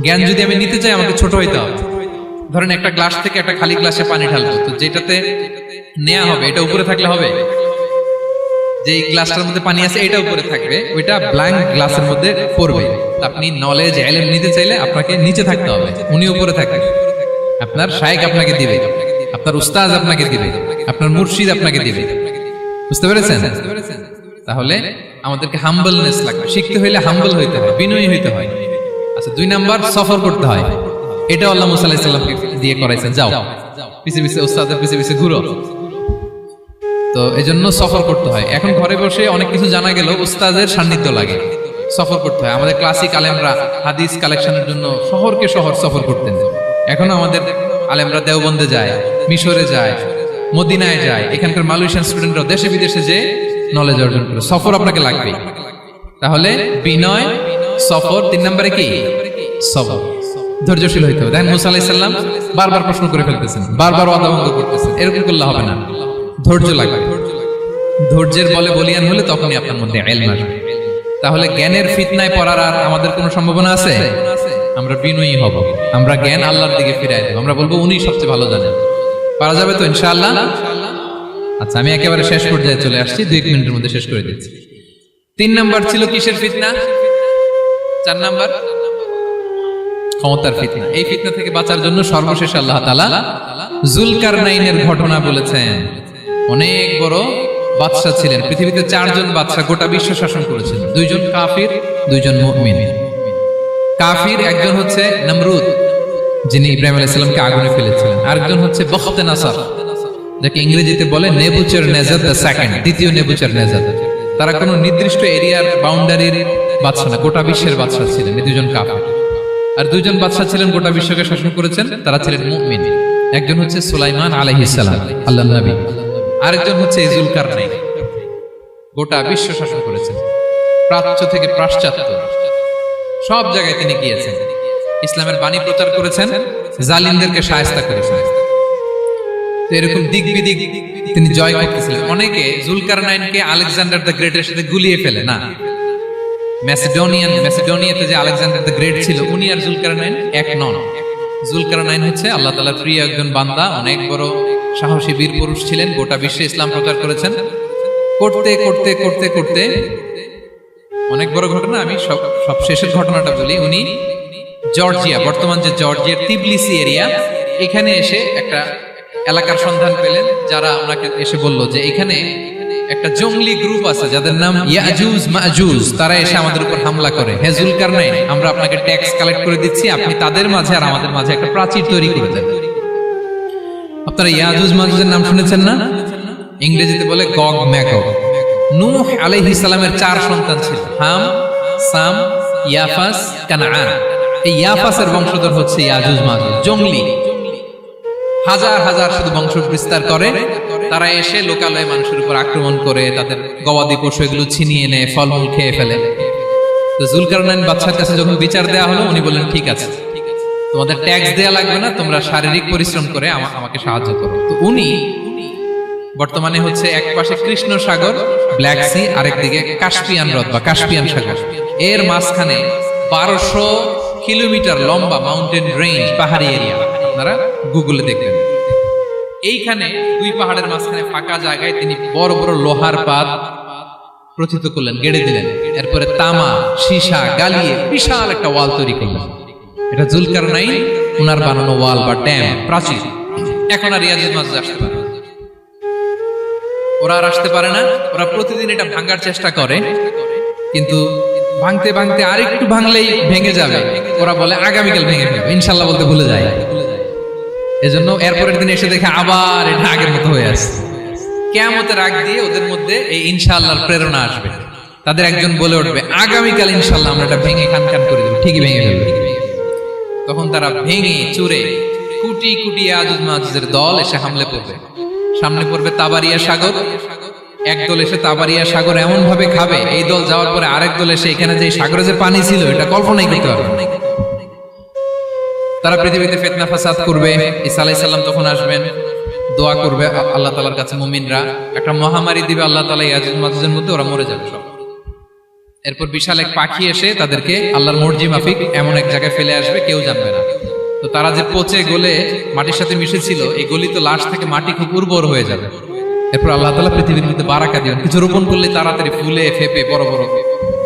জ্ঞান যদি আমি নিতে চাই আমাকে ছোট হইতে হবে। ধরেন একটা গ্লাস থেকে একটা খালি গ্লাসে পানি ঢালবো, তো যেটাতে নেওয়া হবে এটা উপরে থাকলে হবে? যে গ্লাসটার মধ্যে পানি আছে এটা উপরে থাকবে, ওইটা ব্ল্যাঙ্ক গ্লাসের মধ্যে পড়বে। আপনি নলেজ, ইলম নিতে চাইলে আপনাকে নিচে থাকতে হবে, উনি উপরে থাকবে। আপনার শায়েখ আপনাকে দিবে, আপনার উস্তাদ আপনাকে দিবে, আপনার মুর্শিদ আপনাকে দিবে। বুঝতে পেরেছেন? তাহলে আমাদেরকে হাম্বলনেস লাগবে। শিখতে হইলে হাম্বল হইতে হয়, বিনয়ী হইতে হয়। আচ্ছা, 2 নাম্বার সফর করতে হয়। এটা আল্লাহ মুসা আলাইহিস সালামকে দিয়ে করাইছেন, যাও পিছে পিছে উস্তাদের পিছে পিছে ঘুরো। তো এজন্য সফর করতে হয়। এখন ঘরে বসে অনেক কিছু জানা গেল, উস্তাদের সান্নিধ্য লাগে, সফর করতে হয়। আমাদের ক্লাসিক আলেমরা হাদিস কালেকশনের জন্য শহরকে শহর সফর করতেন। এখন আমাদের আলেমরা দেওবন্দে যায়, মিশরে যায়, মদিনায় যায়। এখানকার মালয়েশিয়ান স্টুডেন্টরা দেশে বিদেশে যে নলেজ অর্জন করে। সফর আপনাকে লাগবে। তাহলে বিনয়, সফর, 3 নম্বরে কি? সবর। ধৈর্যশীল হইতে হবে। দেখেন মুসা আলাইহিস সালাম বারবার প্রশ্ন করে ফেলতেছেন, বারবার ওয়াদা ভঙ্গ করতেছেন। এরকম করলে হবে না, ধৈর্য লাগবে। ধৈর্যের বলে বলিয়ান হলে তখনই আপনার মধ্যে ইলম আসবে। তাহলে জ্ঞানের ফিতনায় পড়ার আর আমাদের কোনো সম্ভাবনা আছে? আমরা বিনয়ী হব, আমরা জ্ঞান আল্লাহর দিকে ফিরাই দেব। আমরা বলবো উনি সবচেয়ে ভালো জানেন। পারা যাবে তো ইনশাআল্লাহ? আচ্ছা, আমি একেবারে শেষ পর্যায়ে চলে আসছি, 2 মিনিটের মধ্যে শেষ করে দিচ্ছি। 3 নাম্বার ছিল কিসের ফিতনা? 4 নাম্বার ক্ষমতার ফিতনা। এই ফিতনা থেকে বাঁচার জন্য সর্বশেষ আল্লাহ তাআলা যুলকারনাইনের ঘটনা বলেছেন। অনেক বড় বাদশা ছিলেন, পৃথিবীতে 4 জন বাদশা গোটা বিশ্ব শাসন করেছেন, 2 জন কাফির 2 জন মুমিন। কাফির একজন হচ্ছে নমরুদ, যিনি ইব্রাহিম আলাইহিস সালামকে আগুনে ফেলেছিলেন, আরেকজন হচ্ছে বখতে-নাসার, যাকে ইংরেজিতে বলে নেবুচারনেজার দ্য সেকেন্ড, দ্বিতীয় নেবুচারনেজার। তারা কোনো নির্দিষ্ট এরিয়ার বাউন্ডারির বাদশা না, গোটা বিশ্বের বাদশা ছিলেন। এই 2 জন কাফির। আর 2 জন বাদশা ছিলেন গোটা বিশ্বকে শাসন করেছেন, তারা ছিলেন মুমিন। একজন হচ্ছে সুলাইমান আলাইহিস সালাম, আল্লাহর নবী, আরেকজন হচ্ছে যুলকারনাইন, গোটা বিশ্ব শাসন করেছেন, প্রাচ্য থেকে পাশ্চাত্য সব জায়গায় তিনি গিয়েছেন, ইসলামের বাণী প্রচার করেছেন, জালিমদেরকে শায়েস্তা করেছেন। তো এরকম দিক বিদিক তিনি জয় করতেছিলেন। অনেকে যুলকারনাইনকে আলেকজান্ডার দ্য গ্রেটের সাথে গুলিয়ে ফেলে না। ম্যাসিডোনিয়াতে যে আলেকজান্ডার দ্য গ্রেট ছিল, উনি আর যুলকারনাইন এক নন। যুলকারনাইন হচ্ছে আল্লাহ তাআলার প্রিয় একজন বান্দা, অনেক বড় সাহসী বীর পুরুষ ছিলেন, গোটা বিশ্বে ইসলাম প্রচার করেছেন। করতে করতে করতে করতে অনেক বড় ঘটনা, আমি সব শেষের ঘটনাটা বলি। উনি জর্জিয়া, বর্তমান যে জর্জিয়ার তিবলিসি এরিয়া, এখানে এসে একটা এলাকার সন্ধান পেলেন, যারা ওনাকে এসে বলল যে এখানে একটা জঙ্গলি গ্রুপ আছে যাদের নাম ইয়াজুজ মাজুজ, তারা এসে আমাদের উপর হামলা করে। হে যুলকারনাইন, আমরা আপনাকে ট্যাক্স কালেক্ট করে দিচ্ছি, আপনি তাদের মাঝে আর আমাদের মাঝে একটা প্রাচীর তৈরি করে দেন। আপনারা ইয়াজুজ মাজুজের নাম শুনেছেন না? ইংরেজিতে বলে গগ ম্যাগগ। নূহ আলাইহিস সালামের 4 সন্তান ছিল, হাম, সাম, ইয়াফাস, কানাআন। এই ইয়াফাসের বংশধর হচ্ছে ইয়াজুজ মাজুজ, জঙ্গলি, হাজার হাজার শুধু বংশ বিস্তার করে। তারা এসে লোকালয়ে মানুষের উপর আক্রমণ করে, তাদের গবাদি পশু এগুলো ছিনিয়ে নেয়, ফলমূল খেয়ে ফেলে। তো যুলকারনাইন বাদশার কাছে যখন বিচার দেওয়া হলো, উনি বললেন ঠিক আছে, তোমাদের ট্যাক্স দেয়া লাগবে না, তোমরা শারীরিক পরিশ্রম করে আমাকে সাহায্য করো। তো উনি বর্তমানে হচ্ছে এক পাশে কৃষ্ণ সাগর, ব্ল্যাক সি, আরেকদিকে কাস্পিয়ান হ্রদ বা কাস্পিয়ান সাগর, এর মাঝখানে 1200 কিলোমিটার লম্বা মাউন্টেন রেঞ্জ, পাহাড়ি এরিয়া, আপনারা গুগলে দেখবেন। এইখানে 2 পাহাড়ের মাঝখানে ফাঁকা জায়গায় তিনি বড় বড় লোহার পাত প্রথিত করলেন, গেড়ে দিলেন। এরপরে তামা, সীসা গালিয়ে বিশাল একটা ওয়াল তৈরি করলেন। এটা যুলকারনাইন উনার বানানো ওয়াল বা ড্যাম, প্রাচীর। এখন আর ইয়াজুজ মাজুজ আসতে পারে, ওরা আর আসতে পারে না। ওরা প্রতিদিন এটা ভাঙার চেষ্টা করে, কিন্তু ভাঙতে ভাঙতে আরেকটু ভাঙলেই ভেঙে যাবে। ওরা বলে আগামীকাল ভেঙে ফেলবে, ইনশাল্লাহ বলতে ভুলে যায়। এজন্য এরপরের দিন এসে দেখে আবার এটা আগের মতো হয়ে আসছে। কিয়ামতের আগ দিয়ে ওদের মধ্যে এই ইনশাআল্লাহর প্রেরণা আসবে। তাদের একজন বলে উঠবে, আগামীকাল ইনশাআল্লাহ আমরা এটা ভেঙে খান খান করে দেব, ঠিকই ভেঙে ফেলবে। তখন তারা ভেঙে চুরে কুটি কুটি ইয়াজুজ মাজুজের দল এসে হামলে পড়বে। সামনে পড়বে তাবারিয়া সাগর, একদল এসে তাবারিয়া সাগর এমন ভাবে খাবে, এই দল যাওয়ার পরে আরেক দল এসে এখানে যে সাগরে যে পানি ছিল এটা কল্পনাই করতে পারবে না। তারা পৃথিবীতে ফিতনা ফাসাদ করবে। ঈসা আলাইহিস সালাম তখন আসবেন, দোয়া করবে আল্লাহ তাআলার কাছে মুমিনরা, একটা মহামারী দিবে আল্লাহ তাআলা ইয়াজুজ মাজুজের মধ্যে, ওরা মরে যাবে সব। এরপর বিশাল এক পাখি এসে তাদেরকে আল্লাহর মর্জি মাফিক এমন এক জায়গায় ফেলে আসবে, কেউ জানবে না। তো তারা যে পচে গলে মাটির সাথে মিশেছিল, এই গলিত লাশ থেকে মাটি খুব উর্বর হয়ে যাবে। এরপর আল্লাহ তাআলা পৃথিবীর মধ্যে বারাকা দিবেন, কিছু রোপণ করলে তাড়াতাড়ি ফুলে ফেপে বড় বড়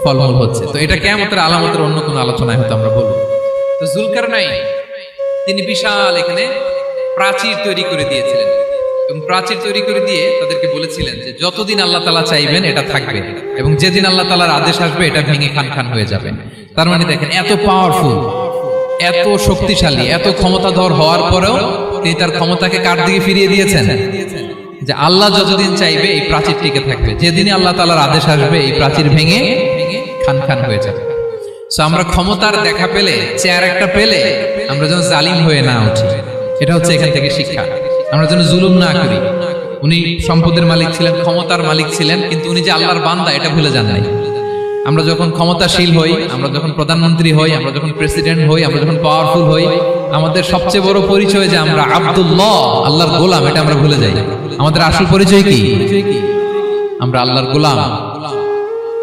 ফলমূল হচ্ছে। তো এটা কিয়ামতের আলামতের অন্য কোনো আলোচনায় হয়তো আমরা বলবো। তো যুলকারনাইন তিনি বিশাল এখানে প্রাচীর তৈরি করে দিয়েছিলেন, এবং প্রাচীর তৈরি করে দিয়ে তাদেরকে বলেছিলেন যে যতদিন আল্লাহ তাআলা চাইবেন এটা থাকবে, এবং যেদিন আল্লাহ তাআলার আদেশ আসবে এটা ভেঙে খান খান হয়ে যাবে। তার মানে দেখেন, এত পাওয়ারফুল, এত শক্তিশালী, এত ক্ষমতাধর হওয়ার পরেও তিনি তার ক্ষমতাকে কার দিকে ফিরিয়ে দিয়েছেন? যে আল্লাহ যতদিন চাইবে এই প্রাচীর টিকে থাকবে, যেদিনই আল্লাহ তাআলার আদেশ আসবে এই প্রাচীর ভেঙে খান খান হয়ে যাবে। সো আমরা ক্ষমতার দেখা পেলে, চেয়ার একটা পেলে আমরা যেন জালিম হয়ে না উঠি, এটা হচ্ছে এখান থেকে শিক্ষা। আমরা যেন জুলুম না করি। উনি সম্পদের মালিক ছিলেন, ক্ষমতার মালিক ছিলেন, কিন্তু উনি যে আল্লাহর বান্দা এটা ভুলে যান নাই। আমরা যখন ক্ষমতাশীল হই, আমরা যখন প্রধানমন্ত্রী হই, আমরা যখন প্রেসিডেন্ট হই, আমরা যখন পাওয়ারফুল হই, আমাদের সবচেয়ে বড় পরিচয় যে আমরা আব্দুল্লাহ, আল্লাহর গোলাম, এটা আমরা ভুলে যাই। আমাদের আসল পরিচয় কি? আমরা আল্লাহর গোলাম।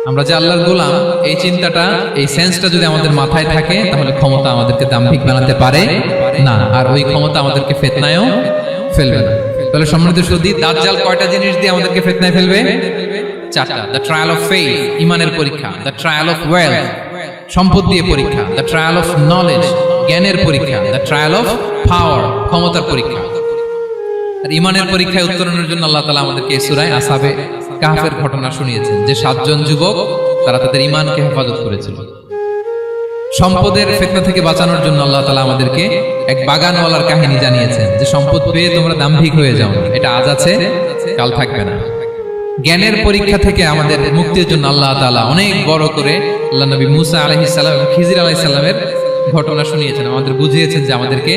আমরা যে আল্লাহর গোলাম, এই চিন্তাটা, এই সেন্সটা যদি আমাদের মাথায় থাকে, তাহলে ক্ষমতা আমাদেরকে দাম্ভিক বানাতে পারে না, আর ওই ক্ষমতা আমাদেরকে ফিতনায়ও ফেলবে না। তাহলে সম্মানিত সুধী, দাজ্জাল কয়টা জিনিস দিয়ে আমাদেরকে ফিতনায় ফেলবে? 4টা। দ্য ট্রায়াল অফ ফেইথ, ঈমানের পরীক্ষা। দ্য ট্রায়াল অফ ওয়েলথ, সম্পদ দিয়ে পরীক্ষা, দ্য ট্রায়াল অফ নলেজ, জ্ঞানের পরীক্ষা, দ্য ট্রায়াল অফ পাওয়ার, ক্ষমতার পরীক্ষা। আর ইমানের পরীক্ষায় উত্তরণের জন্য আল্লাহ তাআলা আমাদেরকে এই সূরায় আসহাবে কাহফের ঘটনা শুনিয়েছেন, যে 7 জন যুবক তারা তাদের ইমানকে হেফাজত করেছিল। সম্পদের ফিতনা থেকে বাঁচানোর জন্য আল্লাহ তাআলা আমাদেরকে এক বাগানওয়ালার কাহিনী জানিয়েছেন, যে সম্পদ পেয়ে তোমরা দাম্ভিক হয়ে যাও না, এটা আজ আছে কাল থাকবে না। জ্ঞানের পরীক্ষা থেকে আমাদের মুক্তির জন্য আল্লাহ তাআলা অনেক বড় করে আল্লাহ নবী মুসা আলাইহিস সালাম এবং খিজির আলাইহিস সালামের ঘটনা শুনিয়েছেন, আমাদের বুঝিয়েছেন যে আমাদেরকে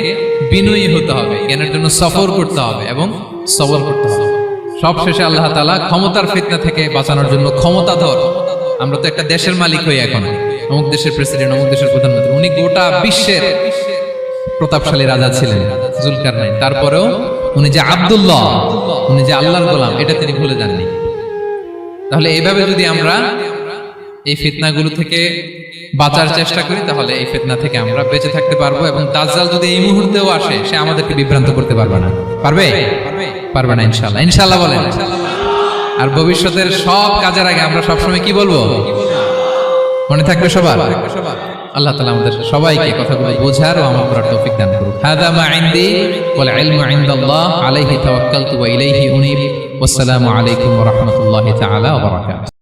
বিনয়ী হতে হবে, জ্ঞানের জন্য সফর করতে হবে এবং সবর করতে হবে। সবশেষে আল্লাহ তাআলা ক্ষমতার ফিতনা থেকে বাঁচানোর জন্য ক্ষমতাধর, আমরা তো একটা দেশের মালিক হই এখন, অমুক দেশের প্রেসিডেন্ট, অমুক দেশের প্রধানমন্ত্রী, উনি গোটা বিশ্বের প্রতাপশালী রাজা ছিলেন জুলকারনাইন, তারপরেও উনি যে আব্দুল্লাহ, উনি যে আল্লাহর গোলাম, এটা তিনি ভুলে যাননি। তাহলে এইভাবে যদি আমরা এই ফিতনাগুলো থেকে বাঁচার চেষ্টা করি, তাহলে এই ফিতনা থেকে আমরা বেঁচে থাকতে পারবো। এবং দাজ্জাল যদি এই মুহূর্তেও আসে, সে আমাদেরকে বিভ্রান্ত করতে পারবে না। পারবে? পারবে না ইনশাআল্লাহ। ইনশাআল্লাহ বলেন। আর ভবিষ্যতের সব কাজের আগে আমরা সবসময় কি বলবো? মনে থাকবে সবার? আল্লাহ তাআলা আমাদের সবাইকে কথাগুলো বোঝার ও আমল করার তৌফিক দান করুন। হাযা মা ইনদি ওয়াল ইলমু ইনদাল্লাহ আলাইহি তাওয়াক্কালতু ওয়া ইলাইহি উনীব। ওয়াসসালামু আলাইকুম ওয়া রাহমাতুল্লাহি তাআলা ওয়া বারাকাতুহু।